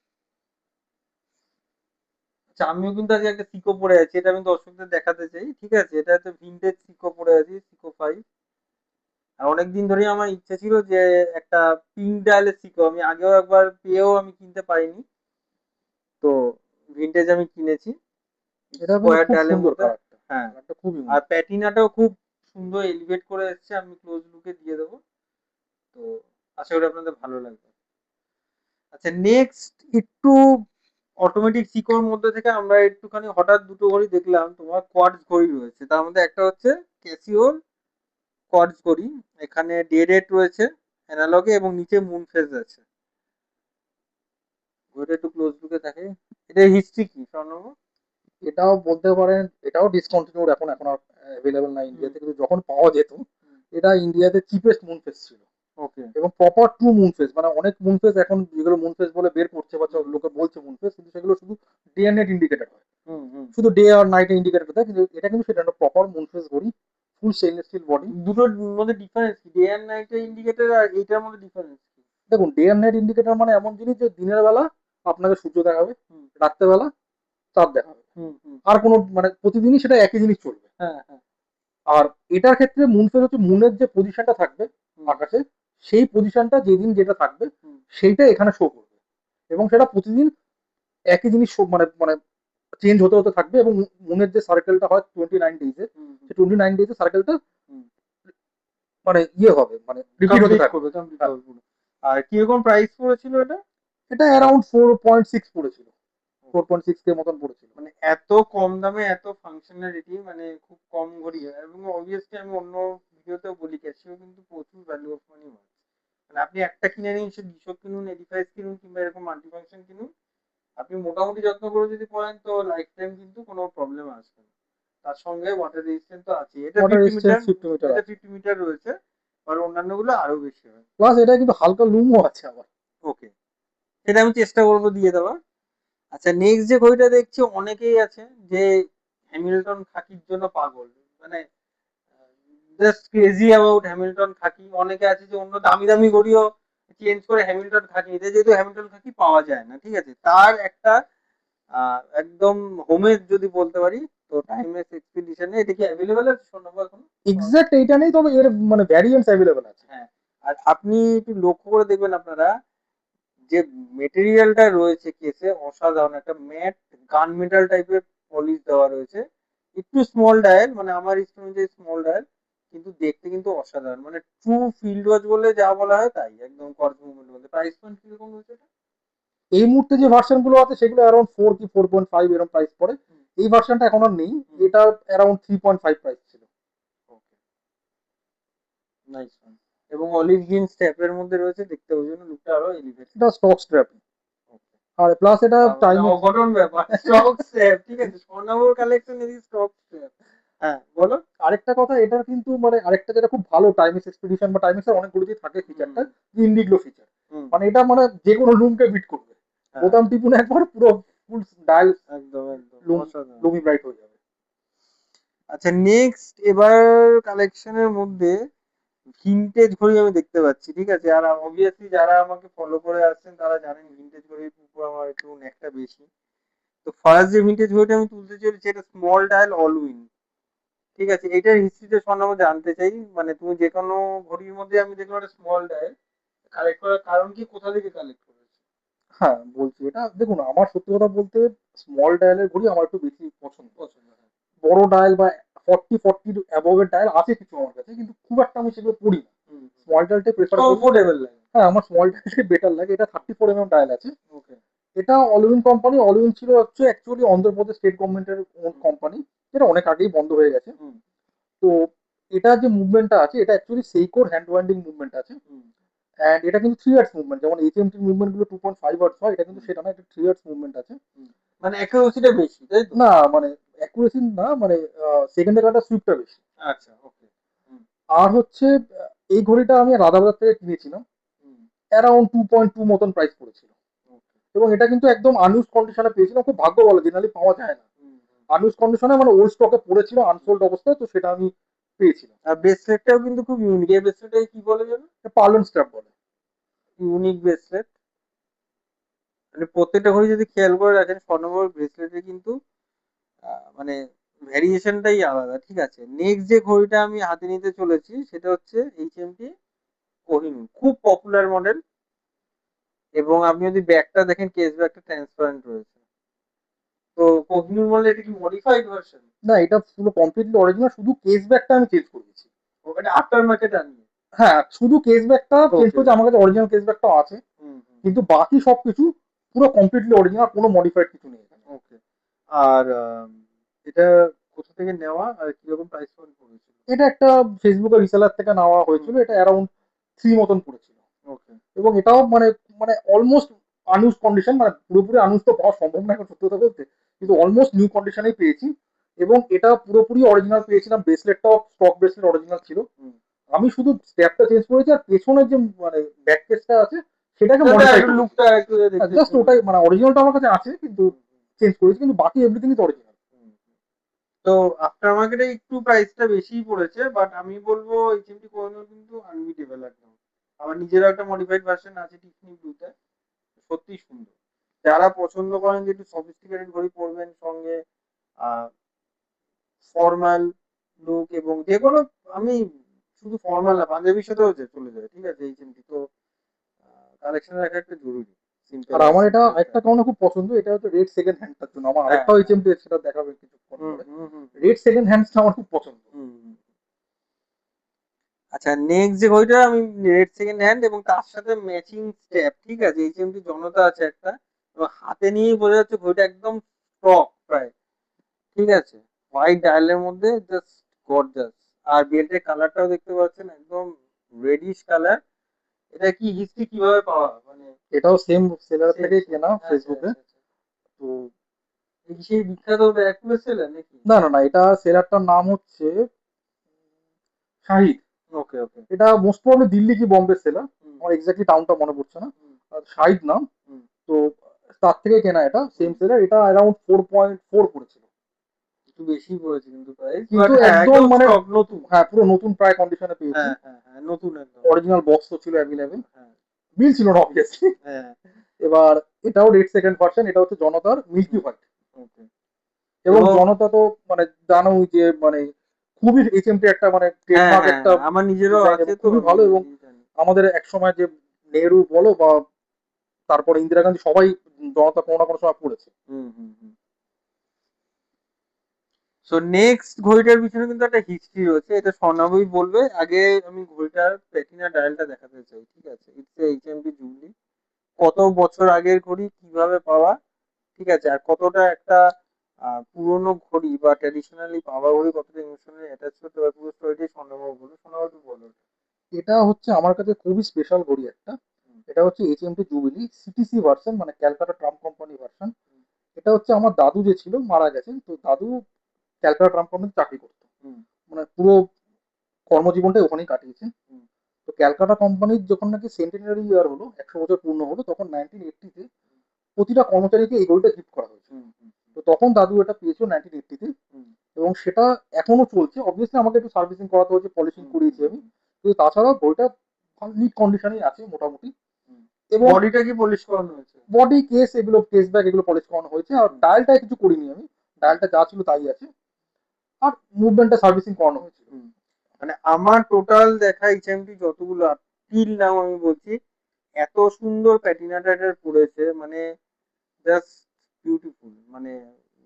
A: আচ্ছা, আমিও কিন্তু আজকে একটা সিকো পরে আছি, এটা আমি দর্শকদের দেখাতে চাই, ঠিক আছে। এটা হচ্ছে ভিন্টেজ সিকো পরে আছি, সিকো 5। আর অনেকদিন ধরেই আমার ইচ্ছা ছিল যে একটা পিঙ্ক ডায়ালের সিকো, আমি আগেও একবার পেয়েও আমি কিনতে পারিনি। তো ভিন্টেজ আমি কিনেছি
B: এটা কিন্তু
A: স্কোয়ার
B: খুব
A: ডায়ালের
B: সুন্দর
A: মধ্যে।
B: কালারটা,
A: হ্যাঁ।
B: কালারটা খুব
A: আর
B: ইউনিক।
A: প্যাটিনাটাও খুব সুন্দর এলিভেট করে এসেছে, আমি ক্লোজ লুকে দিয়ে দেবো। তো আশা করি আপনাদের ভালো লাগবে। আচ্ছা, নেক্সট একটু অটোমেটিক সিকোর মধ্যে থেকে আমরা একটুখানি হঠাৎ দুটো ঘড়ি দেখলাম, তোমার কোয়ার্টজ ঘড়ি রয়েছে, তার মধ্যে একটা হচ্ছে ক্যাসিওর কোয়ার্টজ ঘড়ি। এখানে ডে রেট রয়েছে অ্যানালগে, এবং নিচে মুন ফেজ আছে। ঘড়িটা একটু ক্লোজ লুকে দেখে। এটার হিস্ট্রি কি স্বর্ণব?
B: এটাও বলতে পারেন, এটাও ডিসকন্টিনিউড, এখন এখন আর অ্যাভেলেবল না
A: হুম।
B: ইন্ডিয়াতে, কিন্তু যখন পাওয়া যেত এটা ইন্ডিয়াতে চিপেস্ট মুন ফেস ছিল,
A: ওকে।
B: এবং প্রপার টু মুন ফেস। মানে অনেক মুন ফেস এখন যেগুলো মুন ফেস বলে বের করছে বা
A: হুম।
B: লোকে বলছে মুন ফেস, কিন্তু সেগুলো শুধু ডে অ্যান্ড নাইট ইন্ডিকেটর হয়,
A: হুম। হুম।
B: শুধু ডে আর নাইটে ইন্ডিকেটর দেয়, কিন্তু এটা কিন্তু সেটা প্রপার মুন ফেস ঘড়ি, ফুল স্টেইনলেস স্টিল বডি।
A: দুটোর মধ্যে ডিফারেন্স কি? ডে অ্যান্ড নাইটের ইন্ডিকেটর আর এইটার মধ্যে ডিফারেন্স কি?
B: দেখুন ডে অ্যান্ড নাইট ইন্ডিকেটর মানে এমন জিনিস যে দিনের বেলা আপনাকে সূর্য দেখাবে,
A: হুম
B: রাত্রেবেলা চাঁদ দেখাবে,
A: হুম হুম।
B: আর কোনো মানে প্রতিদিনই সেটা একই জিনিস চলবে।
A: হ্যাঁ হ্যাঁ।
B: আর এটার ক্ষেত্রে মুন ফেজ হচ্ছে মুনের যে পজিশনটা থাকবে
A: হুম
B: আকাশে, সেই পজিশনটা যেদিন যেটা থাকবে
A: হুম
B: সেইটা এখানে শো করবে, এবং সেটা প্রতিদিন একই জিনিস মানে মানে চেঞ্জ হতে হতে থাকবে, এবং মুনের যে সার্কেলটা হয় 29 ডেজে,
A: হুম হুম
B: সেই 29 ডেজে সার্কেলটা
A: হুম।
B: মানে ইয়ে হবে, মানে রিপিট হতে
A: কমপ্লিট
B: থাকবে।
A: করবে, কমপ্লিট
B: হ্যাঁ,
A: করবে পুরো। আর কিরকম প্রাইস পড়েছিল এটা?
B: এটা অ্যারাউন্ড 4.6 পড়েছিল,
A: Okay.
B: 4.6 কে মতন পড়েছিল।
A: মানে এত কম দামে এত ফাংশনালিটি, মানে খুব কম ঘড়ি হয়। এবং অবভিয়াসলি আমি অন্য ভিডিওতেও বলি, ক্যাসিও কিন্তু প্রচুর ভ্যালু অফ মানি হয়। মানে আপনি একটা কিনে নিন, সে 200 কিনুন, 85 কিনুন, কিংবা এরকম মাল্টি ফাংশন কিনুন, আপনি মোটামুটি যত্ন করে যদি পড়েন তো লাইফ টাইম কিন্তু কোনো প্রবলেম আসবে না। তার সঙ্গে ওয়াটার রেজিস্ট্যান্স তো আছে। এটা
B: ওয়াটার
A: 50
B: রেজিস্ট্যান্স
A: মিটার,
B: 50 মিটার
A: এটা
B: আছে,
A: 50 মিটার রয়েছে, আর অন্যান্যগুলো আরো বেশি হয়।
B: প্লাস এটা কিন্তু হালকা লুমও আছে আবার।
A: ওকে, সেটা আমি চেষ্টা করবো দিয়ে দেওয়ার। আচ্ছা, নেক্সট যে ঘড়িটা দেখছি, অনেকেই আছে যে হ্যামিল্টন খাকির জন্য পাগল, মানে জাস্ট ক্রেজি অ্যাবাউট হ্যামিল্টন খাকি। অনেকে আছে যে অন্য দামি দামি ঘড়িও চেঞ্জ করে হ্যামিল্টন খাকি নিতে, যেহেতু হ্যামিল্টন খাকি পাওয়া যায় না, ঠিক আছে, তার একটা একদম হোমেজ যদি বলতে পারি, তো টাইমলেস এক্সপিডিশনে এটা কি অ্যাভেলেবেল আছে স্বর্ণভা এখন?
B: এক্সাক্ট এইটা নেই, তবে এর মানে ভ্যারিয়েন্টস অ্যাভেলেবেল আছে।
A: হ্যাঁ। আর আপনি একটু লক্ষ্য করে দেখবেন আপনারা, যে মেটেরিয়ালটা রয়েছে কেসে অসাধারণ, একটা ম্যাট গান মেটাল টাইপের পলিশ দেওয়া রয়েছে। একটু স্মল ডায়াল, মানে আমার ইষ্ট অনুযায়ী স্মল ডায়াল, কিন্তু দেখতে কিন্তু অসাধারণ, মানে ট্রু ফিল্ড ওয়াচ বলে যা বলা হয় তাই, একদম কর্জ মুভমেন্ট বলতে। প্রাইস পয়েন্ট কিরকম রয়েছে এটা?
B: এই মুহূর্তে যে ভার্সন গুলো আছে সেগুলো অ্যারাউন্ড 4 কি 4.5 এরকম প্রাইস পড়ে।
A: হুম
B: এই ভার্সনটা এখন আর নেই,
A: হুম।
B: এটা অ্যারাউন্ড 3.5 প্রাইস ছিল।
A: ওকে, নাইস ওয়ান। এবং অলিভ গ্রিন স্টেপের মধ্যে রয়েছে, দেখতে ওই জন্য লুকটা আরো এলিভেট
B: এটা
A: লাগছে।
B: স্টক স্ট্র্যাপ,
A: ওকে।
B: আর প্লাস এটা
A: মানে
B: টাইমে।
A: অঘটন ব্যাপার, স্টক স্ট্যাপ, ঠিক আছে, স্বর্ণভর কালেকশন এদিকে স্টক স্ট্যাপ। হ্যাঁ বলো।
B: আরেকটা কথা, এটার কিন্তু মানে আরেকটা যেটা খুব ভালো টাইমিক্স এক্সপিডিশন বা টাইমিক্স এর অনেকগুলোতেই থাকে
A: হুম
B: ফিচারটা, ইন্ডিগ্লো ফিচার।
A: হুম।
B: মানে এটা মানে যে কোনো লুমকে বিট করবে,
A: হ্যাঁ,
B: বোতাম টিপুন একবার পুরো ফুল ডায়াল
A: একদম একদম
B: লুম
A: অসাধারণ।
B: লুমি ব্রাইট হয়ে যাবে।
A: আচ্ছা, নেক্সট এবার কালেকশনের মধ্যে ভিনটেজ ঘড়ি আমি দেখতে পাচ্ছি, ঠিক আছে। আর অবভিয়াসলি যারা আমাকে ফলো করে আসছেন তারা জানেন ভিনটেজ ঘড়ির উপর আমার একটু একটা বেশি। তো ফার্স্ট যে ভিনটেজ ঘড়িটা আমি তুলতে চলেছি, এটা স্মল ডায়াল অলউইন, ঠিক আছে। এটার হিস্ট্রিতে স্বর্ণ জানতে চাই, মানে তুমি যে কোনো ঘড়ির মধ্যে আমি দেখলাম একটা স্মল ডায়াল, কালেক্ট করার কারণ কি, কোথা থেকে কালেক্ট করেছে?
B: হ্যাঁ বলছি, এটা দেখুন আমার সত্যি কথা বলতে স্মল ডায়ালের ঘড়ি আমার একটু বেশি পছন্দ।
A: পছন্দ হয়।
B: বড় ডায়াল বা 40 অ্যাবভের ডায়াল আছে কিছু আমার কাছে, কিন্তু খুব একটা আমি সেগুলো পড়ি না,
A: হুম
B: স্মল ডায়ালটাই প্রেফার করি।
A: কমফোর্টেবল লাগে।
B: হ্যাঁ, আমার স্মল ডায়ালটাই বেটার লাগে। এটা 34 ডায়াল আছে।
A: ওকে।
B: এটা অলউইন কোম্পানি, অলউইন ছিল হচ্ছে অ্যাকচুয়ালি অন্ধ্রপ্রদেশ স্টেট গভর্নমেন্টের
A: হুম
B: কোম্পানি, যেটা অনেক আগেই বন্ধ হয়ে গেছে।
A: হুম
B: তো এটা যে মুভমেন্টটা আছে, এটা অ্যাকচুয়ালি সেইকোর হ্যান্ড ওয়াইন্ডিং মুভমেন্ট আছে,
A: হুম
B: অ্যান্ড এটা কিন্তু 3 আওয়ার্স মুভমেন্ট, যেমন এইচএমটির মুভমেন্ট গুলো 2.5 আওয়ার্স হয়, এটা কিন্তু
A: হুম
B: সেটা না, এটা 3 আওয়ার্স মুভমেন্ট আছে।
A: হুম। মানে অ্যাকুরেসিটা বেশি, তাই তো?
B: না মানে অ্যাকুরেসি না, মানে সেকেন্ডে কাটা সুইপটা বেশি।
A: আচ্ছা, ওকে। হুম
B: আর হচ্ছে এই ঘড়িটা আমি রাধাবাজার থেকে কিনেছিলাম,
A: হুম।
B: অ্যারাউন্ড 2.2 মতন প্রাইস পড়েছিল,
A: ওকে।
B: এবং এটা কিন্তু একদম আনইউজ কন্ডিশনে পেয়েছিলাম। খুব ভাগ্য বলে, জেনারেলি পাওয়া যায় না
A: হুম হুম
B: আনইউজ কন্ডিশনে, মানে ওল্ড স্টকে পড়েছিল
A: হুম।
B: আনসোল্ড অবস্থায়, তো সেটা আমি পেয়েছিলাম।
A: আর ব্রেসলেটটাও কিন্তু খুব ইউনিক। এই ব্রেসলেটটাকে কি বলে জানো?
B: পার্লন স্ট্র্যাপ বলে।
A: Unique bracelet. মানে প্রত্যেকটা ঘড়ি যদি খেয়াল করে রাখেন, স্বর্ণময় ব্রেসলেটের কিন্তু মানে ভ্যারিয়েশনটাই আলাদা, ঠিক আছে। নেক্সট যে ঘড়িটা আমি হাতে নিতে চলেছি সেটা হচ্ছে এইচএমটি কোহিনূর, খুব পপুলার মডেল। এবং আপনি যদি ব্যাগটা দেখেন, কেস ব্যাগটা ট্রান্সপারেন্ট রয়েছে। তো কোহিনূর মডেল, এটা কি মডিফাইড ভার্সন?
B: না, এটা পুরো কমপ্লিটলি অরিজিনাল, শুধু কেস ব্যাগটা আমি চেঞ্জ করেছি।
A: ওখানে আফটার মার্কেট আনিয়ে।
B: হ্যাঁ, শুধু কেস ব্যাগটা চেঞ্জ
A: ওকে।
B: করেছি, আমার কাছে অরিজিনাল কেস ব্যাগটাও আছে,
A: হুম হুম।
B: কিন্তু বাকি সবকিছু পুরো কমপ্লিটলি অরিজিনাল, কোনো মডিফাইড কিছু নেই এখানে।
A: ওকে। আর এটা কোথা থেকে নেওয়া আর কিরকম প্রাইস পয়েন্ট পড়েছিল?
B: এটা একটা ফেসবুকের রিসেলার থেকে নেওয়া
A: হুম
B: হয়েছিল,
A: হুম।
B: এটা অ্যারাউন্ড 3 মতন পড়েছিল,
A: ওকে।
B: এবং এটাও মানে মানে অলমোস্ট আনইউজ কন্ডিশন, মানে পুরোপুরি আনইউজ তো পাওয়া সম্ভব না এখন সত্যি কথা বলতে, কিন্তু অলমোস্ট নিউ কন্ডিশনেই পেয়েছি। এবং এটা পুরোপুরি অরিজিনাল পেয়েছিলাম, ব্রেসলেটটাও স্টক ব্রেসলেট অরিজিনাল ছিল।
A: হুম।
B: আমি শুধু স্ট্র্যাপটা চেঞ্জ করেছি, আর পেছনের যে মানে ব্যাক কেসটা আছে সেটাকে
A: যাতে
B: মডিফাই
A: একটু
B: করেছি।
A: লুকটা একটু দেখতে
B: জাস্ট
A: সুন্দর।
B: ওটাই, মানে অরিজিনালটা আমার কাছে আছে কিন্তু
A: হুম হুম
B: চেঞ্জ করেছি, কিন্তু বাকি এভরিথিং ইজ অরিজিনাল।
A: হুম হুম। তো আফটার মার্কেটে একটু প্রাইসটা বেশিই পড়েছে, বাট আমি বলবো এইচএমটি কোহিনূর কিন্তু আনবিটেবল একদম।
C: আমার নিজেরও একটা মডিফাইড ভার্সন আছে টিফনি ব্লুতে, সত্যি সুন্দর। যারা পছন্দ করেন যে একটু সফিস্টিকেটেড ঘড়ি পরবেন, সঙ্গে ফর্মাল লুক, এবং যে কোনো, আমি শুধু ফর্মাল না, পাঞ্জাবির সাথেও চলে যায়, ঠিক আছে, এইচএমটি তো কালেকশন রাখা একটা জরুরি।
B: আর
C: সিম্পল
B: আমার এটা
C: সিম্পল
B: একটা কারণে খুব পছন্দ, এটা হচ্ছে রেড সেকেন্ড হ্যান্ডটার জন্য। আমার
C: হ্যাঁ,
B: আরেকটাও
C: হ্যাঁ।
B: এইচএমটি সেটা দেখাবে কিছুক্ষণ
C: হুম,
B: পরে।
C: হুম, হুম,
B: রেড সেকেন্ড হ্যান্ডসটা আমার খুব পছন্দ।
C: হুম, হুম। আচ্ছা, নেক্সট যে ঘড়িটা আমি, রেড সেকেন্ড হ্যান্ড এবং তার সাথে ম্যাচিং স্ট্র্যাপ, ঠিক আছে, এইচএমটি জনতা আছে একটা, এবং হাতে নিয়েই বোঝা যাচ্ছে ঘড়িটা একদম স্টক প্রায়, ঠিক আছে, হোয়াইট ডায়ালের মধ্যে, জাস্ট গর্জাস। আর বেল্টের কালারটাও দেখতে পাচ্ছেন একদম রেডিশ কালার। এটা কি হিস্ট্রি কিভাবে পাওয়া, মানে
B: এটাও সেম সেলার
C: সেম
B: থেকেই
C: সেম,
B: কেনা
C: আচ্ছা
B: ফেসবুকে।
C: আচ্ছা আচ্ছা।
B: তো
C: এই কি সেই বিখ্যাত ব্যাকুয়ার সেলার নাকি?
B: না না না, এটা সেলারটার নাম হচ্ছে শাহিদ।
C: ওকে ওকে।
B: এটা মোস্ট প্রবাবলি দিল্লি কি বম্বে সেলার,
C: হুম
B: আমার এক্স্যাক্টলি টাউনটা মনে পড়ছে না।
C: হুম
B: আর শাহিদ নাম।
C: হুম
B: তো তার থেকে কেনা, এটা সেম
C: হুম।
B: সেলার। এটা অ্যারাউন্ড 4.4 পড়েছিল,
C: একটু বেশি পড়েছে কিন্তু প্রাইস, বাট
B: কিন্তু
C: হ্যাঁ
B: একদম
C: একদম
B: মানে
C: স্টক নতুন।
B: হ্যাঁ পুরো নতুন প্রায় কন্ডিশনে পেয়েছি।
C: হ্যাঁ হ্যাঁ হ্যাঁ, নতুন একদম।
B: অরিজিনাল বক্স ছিল অ্যাভেলেবেল,
C: হ্যাঁ
B: বিল ছিল না অবভিয়াসলি।
C: হ্যাঁ।
B: এবার এটাও রেড সেকেন্ড ভার্সন, এটা হচ্ছে জনতার মিল্কি
C: হুম,
B: হোয়াইট।
C: ওকে।
B: এবং
C: এবং
B: জনতা তো মানে জানোই যে মানে খুবই এইচএমটি একটা মানে
C: হ্যাঁ
B: ট্রেডমার্ক
C: হ্যাঁ
B: একটা
C: হ্যাঁ, আমার নিজেরও
B: ডিজাইন,
C: আছে
B: এবং
C: তো,
B: খুবই
C: আমি
B: ভালো। এবং
C: জানি।
B: আমাদের একসময় যে নেহেরু বলো বা তারপরে ইন্দিরা গান্ধী সবাই জনতা কোনো না কোনো সময় পড়েছে।
C: হুম হুম হুম। সো নেক্সট ঘড়িটার পিছনে কিন্তু একটা হিস্ট্রি রয়েছে, এটা স্বর্ণাবই বলবে। আগে আমি ঘড়িটার প্যাটিনা ডায়ালটা দেখাতে চাই, ঠিক আছে, ইটস এইচএমটি জুবলি। কত বছর আগের ঘড়ি, কিভাবে পাওয়া, ঠিক আছে, আর কতটা একটা পুরোনো ঘড়ি বা ট্র্যাডিশনালি পাওয়া ঘড়ি কতটা ইমোশনালি অ্যাটাচ করতে পারে, পুরো স্টোরিটাই স্বর্ণবাবু বলো, স্বর্ণবাবু একটু বলো।
B: এটা হচ্ছে আমার কাছে খুবই স্পেশাল ঘড়ি একটা।
C: হুম,
B: এটা হচ্ছে এইচএমটি জুবিলি সিটিসি ভার্সন, মানে ক্যালকাটা ট্রাম্প কোম্পানি ভার্সন।
C: হুম,
B: এটা হচ্ছে আমার দাদু যে ছিল মারা গেছেন, তো দাদু ক্যালকাটা ট্রাম্প কোম্পানিতে চাকরি করতো,
C: হুম,
B: মানে পুরো কর্মজীবনটাই ওখানেই কাটিয়েছেন।
C: হুম,
B: তো ক্যালকাটা কোম্পানির যখন নাকি সেন্টিনারি ইয়ার হলো, 100 বছর পূর্ণ হলো, তখন 1980-তে প্রতিটা কর্মচারীকে এই ঘড়িটা গিফট করা হয়েছে।
C: হুম, হুম,
B: তো তখন দাদু এটা পেয়েছিল 1980-তে।
C: হুম,
B: এবং সেটা এখনো চলছে। অবভিয়াসলি আমাকে একটু সার্ভিসিং করাতে হচ্ছে, পলিশিং
C: হুম, হুম,
B: করিয়েছি আমি,
C: হুম,
B: কিন্তু তাছাড়াও বইটা নিট কন্ডিশনেই আছে মোটামুটি।
C: হুম।
B: এবং
C: বডিটা কি পলিশ করানো হয়েছে?
B: বডি কেস এগুলো, কেস ব্যাগ এগুলো পলিশ করানো হয়েছে। আর
C: হুম,
B: ডায়ালটা কিছু করিনি আমি,
C: হুম,
B: ডায়ালটা যা ছিল তাই আছে। আর মুভমেন্টটা সার্ভিসিং করানো হয়েছিল।
C: হুম। মানে আমার টোটাল দেখা এইচএমটি যতগুলো টিল নাও আমি বলছি, এত সুন্দর প্যাটিনা টাইটার পড়েছে, মানে জাস্ট বিউটিফুল, মানে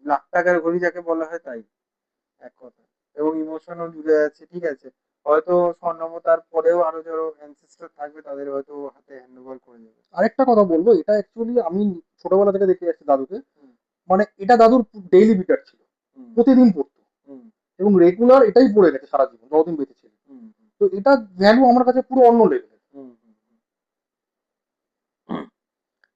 C: লাখ টাকার ঘড়ি যাকে বলা হয় তাই, এক কথা। এবং ইমোশনও জুড়ে আছে, ঠিক আছে, হয়তো স্বর্ণমতার পরেও আরো যারা অ্যানসেস্টর থাকবে তাদের হয়তো হাতে হ্যান্ড ওভার করে যাবে।
B: আরেকটা কথা বলবো, এটা অ্যাকচুয়ালি আমি ছোটবেলা থেকে দেখে যাচ্ছি দাদুকে।
C: হুম,
B: মানে এটা দাদুর ডেইলি বিটার ছিল,
C: হুম,
B: প্রতিদিন পড়তো।
C: হুম,
B: এবং রেগুলার এটাই পড়ে গেছে সারা জীবন যতদিন বেঁচে ছিল।
C: হুম, হুম,
B: তো এটা ভ্যালু আমার কাছে পুরো অন্য লেভেলের।
C: হুম, হুম।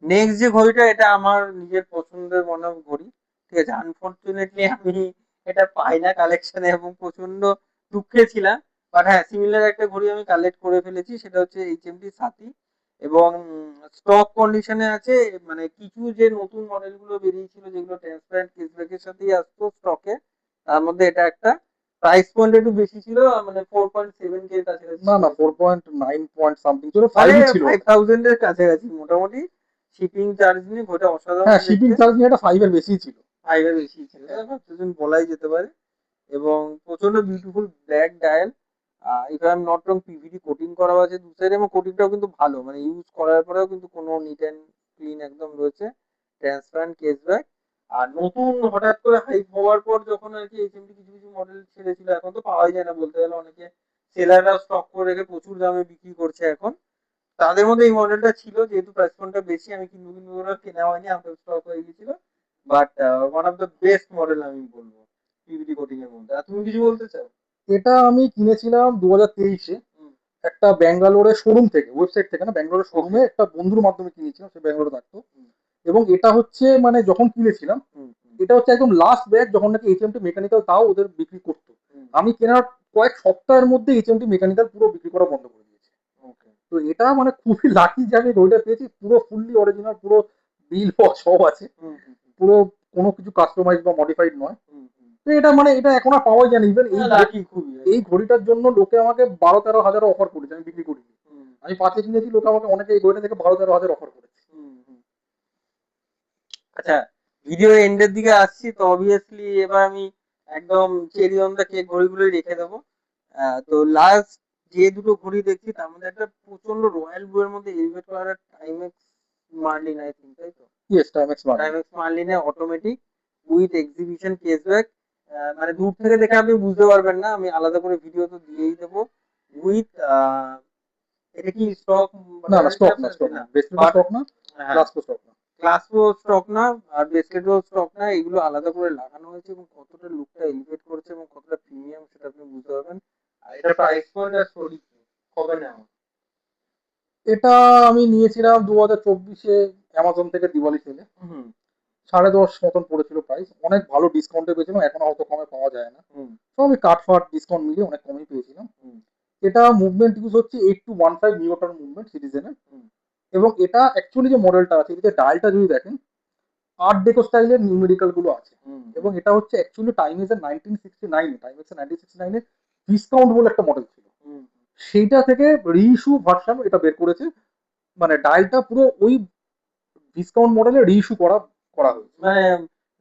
C: নেক্সট যে ঘড়িটা, এটা আমার নিজের পছন্দের মনে হয় ঘড়ি, ঠিক আছে, আনফর্চুনেটলি আমি এটা পাই না কালেকশনে, এবং প্রচন্ড দুঃখে ছিলাম। বাট হ্যাঁ, সিমিলার একটা ঘড়ি আমি কালেক্ট করে ফেলেছি, সেটা হচ্ছে এইচএমটি সাথী। এবং স্টক কন্ডিশনে আছে, মানে কিছু যে নতুন মডেল গুলো বেরিয়েছিল যেগুলো ট্রান্সপারেন্ট কেসব্যাকের সাথেই আসতো স্টকে, তার মধ্যে এটা একটা। প্রাইস পয়েন্ট একটু বেশি ছিল, মানে 4.7 কে কাছাকাছি
B: না
C: ছিল
B: না,
C: I think।
B: 4.9 পয়েন্ট সামথিং ছিল,
C: মানে
B: 5ই ছিল ওটা।
C: 5,000 এর কাছাকাছি মোটামুটি। শিপিং চার্জ নিয়ে ঘোটা অসাধারণ
B: হ্যাঁ, শিপিং
C: দেখতে।
B: চার্জ নিয়ে এটা 5 এর বেশিই ছিল।
C: ফাইভের বেশি ছিল, ভাবতেছেন বলাই যেতে পারে। এবং প্রচন্ড beautiful black dial, if I am not wrong PVD coating করা আছে দু সাইডে, এবং কোটিংটাও কিন্তু ভালো, মানে ইউজ করার পরেও কিন্তু কোনো নিট অ্যান্ড ক্লিন একদম রয়েছে। Transparent case back. আর নতুন হঠাৎ করে হাইপ হওয়ার পর যখন আর কি এইচএমডি কিছু কিছু মডেল ছেড়েছিল, এখন তো পাওয়াই যায় না বলতে গেলে, অনেকে সেলাররা স্টক করে রেখে প্রচুর দামে বিক্রি করছে এখন। তাদের মধ্যে এই মডেলটা ছিল, যেহেতু প্রাইস পয়েন্টটা বেশি, আমি কিনবো কিনবো করে কেনা হয়নি, আউট অফ স্টক হয়ে গেছিল। But one of the best model আমি বলবো পিভিডি কোটিং এর মধ্যে। আর তুমি কিছু বলতে চাও?
B: এটা আমি কিনেছিলাম 2023-এ
C: হুম,
B: একটা ব্যাঙ্গালোরের শোরুম থেকে, ওয়েবসাইট থেকে না, ব্যাঙ্গালোরের
C: ওকে।
B: শোরুমে একটা বন্ধুর মাধ্যমে কিনেছিলাম, সে ব্যাঙ্গালোরে থাকতো।
C: হুম,
B: এবং এটা হচ্ছে মানে যখন কিনেছিলাম,
C: হুম, হুম,
B: এটা হচ্ছে একদম লাস্ট ব্যাচ যখন নাকি এইচএমটি মেকানিক্যাল তাও ওদের বিক্রি করতো।
C: হুম,
B: আমি কেনার কয়েক সপ্তাহের মধ্যে এইচএমটি মেকানিক্যাল পুরো বিক্রি করা বন্ধ করে দিয়েছে।
C: ওকে।
B: তো এটা মানে খুবই লাকি যে আমি ঘড়িটা পেয়েছি, পুরো ফুললি অরিজিনাল, পুরো বিল সব আছে,
C: হুম, হুম, হুম,
B: পুরো কোনো কিছু কাস্টমাইজ বা মডিফাইড নয়।
C: হুম, হুম।
B: তো এটা মানে এটা এখন আর পাওয়া যায় না। ইভেন
C: লাকি খুবই
B: এই
C: একদম।
B: ঘড়িটার জন্য লোকে আমাকে 12-13 হাজারও অফার করেছে, আমি বিক্রি করিনি।
C: হুম,
B: আমি 5-এ কিনেছি, লোক আমাকে অনেকে এই ঘড়িটা থেকে 12-13 হাজার অফার করেছে।
C: আচ্ছা, ভিডিও এন্ডের দিকে আসছি, তো অবভিয়াসলি এবার আমি একদম চেরি অন দ্য কেক ঘড়িগুলোই রেখে দেবো। তো লাস্ট যে দুটো ঘড়ি দেখছি তার মধ্যে একটা প্রচন্ড রয়্যাল ব্লু এর মধ্যে এলিভেট করা টাইমেক্স মার্লিন, আই থিঙ্ক, তাই তো?
B: ইয়েস, টাইমেক্স মানে
C: টাইমেক্স মার্লিনে অটোমেটিক উইথ এক্সিবিশন কেসব্যাক। মানে দূর থেকে দেখে আপনি বুঝতে পারবেন না, আমি আলাদা করে ভিডিও তো দিয়েই দেবো। উইথ এটা কি স্টক?
B: না না, স্টক না, স্টক না, বেসমেন্ট স্টক না,
C: হ্যাঁ,
B: ক্লাস স্টক না।
C: ক্লাসও স্টক না আর ব্রেসলেটও স্টক না, এগুলো আলাদা করে লাগানো হয়েছে এবং কতটা লুকটা এলিভেট করেছে এবং কতটা প্রিমিয়াম সেটা আপনি বুঝতে পারবেন। আর এটা প্রাইস পয়েন্ট আর স্টোরি কবে নেওয়া?
B: এটা আমি নিয়েছিলাম 2024-এ অ্যামাজন থেকে দিওয়ালি সেলে।
C: হুম
B: 10.5 মতন পড়েছিল প্রাইস, অনেক ভালো ডিসকাউন্টে পেয়েছিলাম, এখন অত কমে পাওয়া যায় না।
C: হুম
B: সবই কাট ফাট ডিসকাউন্ট মিলিয়ে অনেক কমই পেয়েছিলাম।
C: হুম
B: এটা মুভমেন্ট ইউজ হচ্ছে 8215 নিউটন মুভমেন্ট সিটিজেনের।
C: হুম
B: এবং এটা অ্যাকচুয়ালি যে মডেলটা আছে, এটাতে ডায়ালটা যদি দেখেন, আর্ট ডেকো স্টাইলের নিউমেরিক্যাল গুলো আছে।
C: হুম
B: এবং এটা হচ্ছে অ্যাকচুয়ালি টাইমেক্সের 1969 ডিসকাউন্ট বলে একটা মডেল ছিল,
C: হুম
B: সেইটা থেকে রিইস্যু ভার্সন এটা বের করেছে। মানে ডায়ালটা পুরো ওই ডিসকাউন্ট মডেলে রিইস্যু করা করা হয়েছে।
C: মানে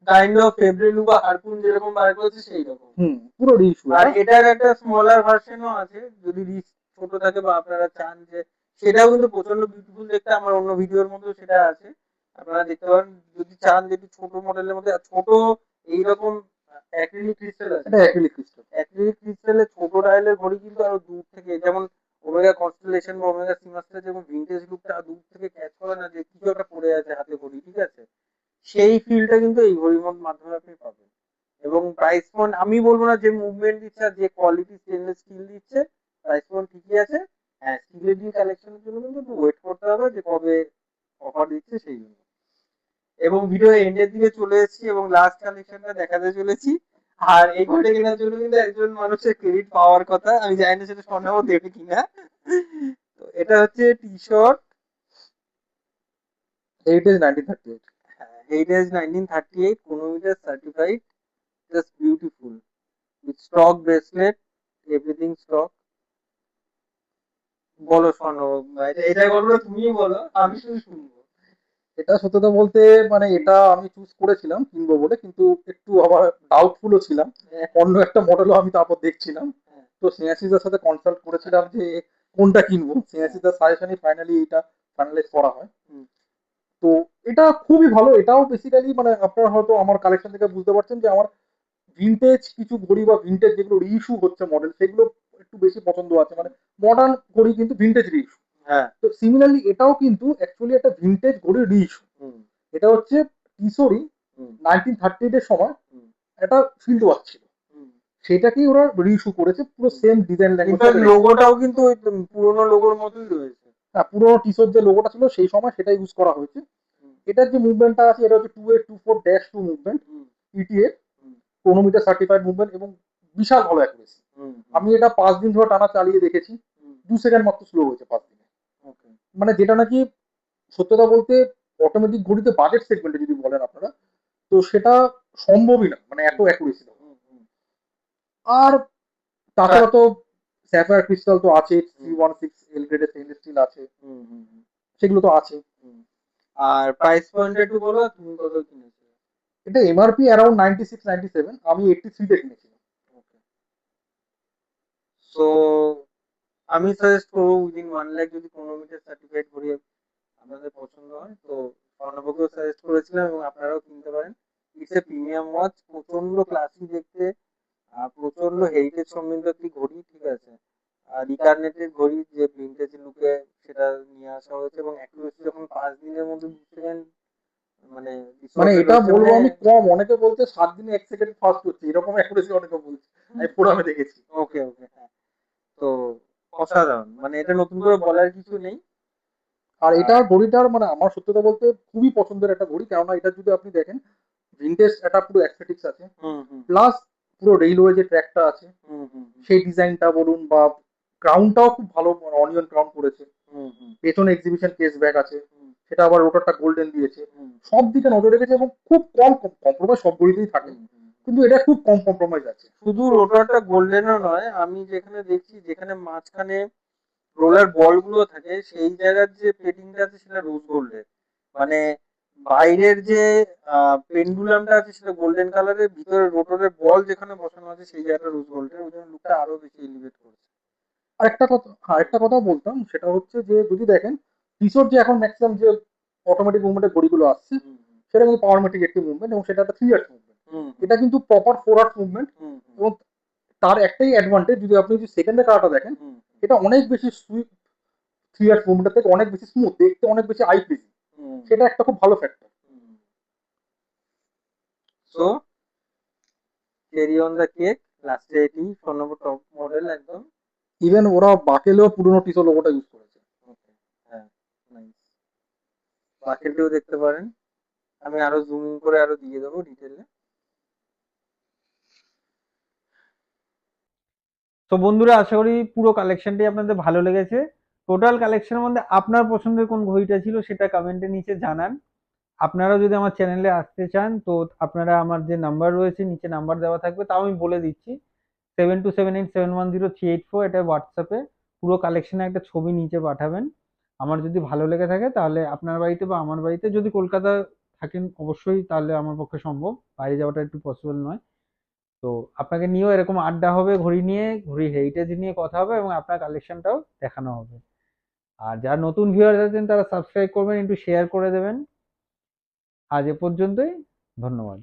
C: কাইন্ড অফ ফেব্রিলু বা হারপুন যেরকম বার করেছে সেই রকম।
B: পুরো রিইস্যু।
C: আর এটার একটা স্মলার ভার্সনও আছে, যদি রিস্ক ছোট থাকে বা আপনারা চান যে সেটাও কিন্তু প্রচন্ড বিউটিফুল দেখতে, আমার অন্য ভিডিওর মধ্যে সেটা আছে, আপনারা দেখতে পারেন যদি চান যে একটু ছোট মডেলের মধ্যে। আর ছোট এইরকম অ্যাক্রিলিক ক্রিস্টাল আছে,
B: এটা অ্যাক্রিলিক ক্রিস্টাল।
C: অ্যাক্রিলিক ক্রিস্টালের ছোট ডায়ালের ঘড়ি কিন্তু আরো দূর থেকে, যেমন ওমেগা কনস্টেলেশন বা ওমেগা সিমাস্টার যেমন ভিনটেজ লুকটা দূর থেকে ক্যাচ করে না, যে কিছু একটা পড়ে আছে হাতে ঘড়ি, ঠিক আছে, সেই ফিলটা কিন্তু এই ঘড়ির মাধ্যমে আপনি পাবেন। এবং প্রাইস পয়েন্ট আমি বলবো না যে মুভমেন্ট দিচ্ছে আর যে কোয়ালিটি স্টেনলেস স্টিল দিচ্ছে, প্রাইস পয়েন্ট ঠিকই আছে। হ্যাঁ, স্টিলের দিয়ে কালেকশনের জন্য কিন্তু একটু ওয়েট করতে হবে যে কবে অফার দিচ্ছে সেই জন্য। এবং ভিডিও এন্ডের দিকে চলে এসেছি এবং লাস্ট কালেকশনটা দেখাতে চলেছি। আর এই ঘড়িটা কেনার জন্য কিন্তু একজন মানুষের ক্রেডিট পাওয়ার কথা, আমি জানি না সেটা স্বর্ণাব দেবে কিনা। তো এটা হচ্ছে টি শার্ট,
B: এইটেজ 1938।
C: Heritage 1938 chronometer certified, just beautiful with stock bracelet, everything stock. বলো স্বর্ণাব, এটা গল্পটা তুমি বলো, আমি শুধু শুনবো।
B: এটা সত্যতা বলতে, মানে এটা আমি চুজ করেছিলাম কিনবো বলে, কিন্তু একটু আবার ডাউটফুলও ছিলাম, অন্য একটা মডেলও আমি তারপর দেখছিলাম। তো স্নেহাশিসের সাথে কনসাল্ট করেছিলাম যে কোনটা কিনবো, স্নেহাশিসের সাজেশনই ফাইনালি এটা ফাইনালাইজ করা হয়। তো এটা খুবই ভালো। এটাও বেসিক্যালি মানে আপনারা হয়তো আমার কালেকশন থেকে বুঝতে পারছেন যে আমার ভিনটেজ কিছু ঘড়ি বা ভিনটেজ যেগুলো রিইস্যু হচ্ছে মডেল, সেগুলো একটু বেশি পছন্দ আছে। মানে মডার্ন ঘড়ি কিন্তু ভিনটেজ রিইস্যু।
C: হ্যাঁ
B: তো সিমিলারলি এটাও কিন্তু অ্যাকচুয়ালি একটা ভিনটেজ ঘড়ির রিইস্যু। এটা হচ্ছে টিসরি 1938 এর সময় একটা ফিল্ড ওয়াচ ছিল, সেটাকেই ওরা রিইস্যু করেছে পুরো সেম ডিজাইন
C: ইনফ্যাক্ট
B: ল্যাঙ্গুয়েজ।
C: লোগোটাও কিন্তু ওই পুরোনো লোগোর মতোই রয়েছে।
B: হ্যাঁ, পুরোনো টিসর যে লোগোটা ছিল সেই সময় সেটা ইউজ করা হয়েছে। এটার যে মুভমেন্টটা আছে, এটা হচ্ছে 2824-2 movement, ETE chronometer certified movement, এবং বিশাল ভালো অ্যাকুরেসি। আমি এটা 5 দিন ধরে টানা চালিয়ে দেখেছি, 2 সেকেন্ড মাত্র স্লো হয়েছে 5 দিনে। মানে যেটা নাকি সত্যতা বলতে অটোমেটিক ঘড়িতে বাজেট সেগমেন্টে যদি বলেন আপনারা, তো সেটা সম্ভবই না, মানে এত অ্যাকুরেসি। আর তাছাড়া তো স্যাফায়ার ক্রিস্টাল তো আছে, 316 এল গ্রেডের স্টেনলেস স্টিল আছে, সেগুলো তো আছে।
C: আর প্রাইস পয়েন্ট একটু বলো, তুমি কত কিনেছো?
B: এটা এমআরপি অ্যারাউন্ড 96-97, আমি 83-তে কিনেছিলাম।
C: সো আমি সাজেস্ট করবো উইদিন 1 লাখ যদি কোনোমিটার সার্টিফাইড ঘড়ি আপনাদের পছন্দ হয়, তো স্বর্ণভকেও সাজেস্ট করেছিলাম এবং আপনারাও কিনতে পারেন। ইটস এ প্রিমিয়াম ওয়াচ, প্রচন্ড ক্লাসি দেখতে, প্রচন্ড হেরিটেজ সমৃদ্ধ একটি ঘড়ি, ঠিক আছে। আর রিকার্নেটেড ঘড়ি যে ভিনটেজ লুকে সেটা নিয়ে আসা হয়েছে এবং অ্যাকুরেসি যখন 5 দিনের মধ্যে 2 সেকেন্ড, মানে
B: মানে এটা বলবো আমি কম, অনেকে বলতে 7 দিনে 1 সেকেন্ড ফাস্ট হচ্ছে, এরকম অ্যাকুরেসি অনেকে বলছে, আমি ফোরামে দেখেছি।
C: ওকে ওকে, হ্যাঁ। তো অসাধারণ, মানে এটা নতুন করে বলার কিছু নেই।
B: আর এটা ঘড়িটার মানে আমার সত্যতা বলতে খুবই পছন্দের একটা ঘড়ি, কেননা এটা যদি আপনি দেখেন ভিনটেজ একটা পুরো অ্যাস্থেটিক্স আছে, প্লাস পুরো রেলওয়ে যে ট্র্যাকটা আছে সেই ডিজাইনটা বলুন, বা ক্রাউনটাও খুব ভালো, অনিয়ন ক্রাউন করেছে, পেছনে এক্সিবিশন কেস ব্যাগ আছে, সেটা আবার রোটারটা গোল্ডেন দিয়েছে, সব দিকে নজর রেখেছে এবং খুব কম কম্প্রোমাইজ সব ঘড়িতেই থাকে, কিন্তু এটা খুব কম কম্প্রোমাইজ আছে।
C: শুধু রোটারটা গোল্ডেনও নয়, আমি যেখানে দেখছি যেখানে মাঝখানে রোলার বল গুলো থাকে সেই জায়গার যে প্লেটিংটা আছে সেটা রোজ গোল্ডের, মানে বাইরের যে পেন্ডুলামটা আছে সেটা গোল্ডেন কালারের, ভিতরে রোটরের বল যেখানে বসানো আছে সেই জায়গাটা রোজ গোল্ডের, ওই জন্য লুকটা আরো বেশি এলিভেট করেছে।
B: আরেকটা কথা বলতাম, সেটা হচ্ছে যে যদি দেখেন টিসোর যে এখন ম্যাক্সিমাম যে অটোমেটিক মুভমেন্টের ঘড়িগুলো আসছে,
C: হুম হুম
B: সেটা কিন্তু পাওয়ারমেটিক একটি মুভমেন্ট এবং সেটা একটা 3 আর্টস মুভমেন্ট।
C: হুম
B: এটা কিন্তু প্রপার 4 আর্টস মুভমেন্ট
C: হুম হুম
B: এবং তার একটাই অ্যাডভান্টেজ, যদি আপনি যদি সেকেন্ডের কালারটা দেখেন,
C: হুম
B: এটা অনেক বেশি সুইপ 3 আর্টস মুভমেন্টের থেকে অনেক বেশি স্মুথ, দেখতে অনেক বেশি আই প্লিজিং।
C: হুম
B: সেটা একটা খুব ভালো factor.
C: Hmm. So cherry on the cake, লাস্টে এটি 4 নম্বর টপ মডেল একদম।
B: ইভেন ওরা বাকেলেও পুরোনো টিসো লোগোটা ইউজ করেছে।
C: ওকে, হ্যাঁ, নাইস। বাকেলটিও দেখতে পারেন, আমি আরো জুমিং করে আরো দিয়ে দেবো ডিটেলে।
A: তো বন্ধুরা, আশা করি পুরো কালেকশনটি আপনাদের ভালো লেগেছে। টোটাল কালেকশনের মধ্যে আপনার পছন্দের কোন ঘড়িটা ছিল সেটা কমেন্টের নিচে জানান। আপনারা যদি আমার চ্যানেলে আসতে চান তো আপনারা আমার যে নাম্বার রয়েছে নিচে নাম্বার দেওয়া থাকবে, তাও আমি বলে দিচ্ছি, 7278710384, এটা হোয়াটসঅ্যাপে পুরো কালেকশনের একটা ছবি নিচে পাঠাবেন। আমার যদি ভালো লেগে থাকে তাহলে আপনার বাড়িতে বা আমার বাড়িতে, যদি কলকাতা থাকেন অবশ্যই তাহলে আমার পক্ষে সম্ভব, বাইরে যাওয়াটা একটু পসিবল নয়, তো আপনাকে নিয়েও এরকম আড্ডা হবে, ঘড়ি নিয়ে, ঘড়ি হেরিটেজ নিয়ে কথা হবে এবং আপনার কালেকশনটাও দেখানো হবে। আর যারা নতুন ভিউয়ার আছেন তারা সাবস্ক্রাইব করবেন, একটু শেয়ার করে দেবেন। আজ এ পর্যন্তই, ধন্যবাদ।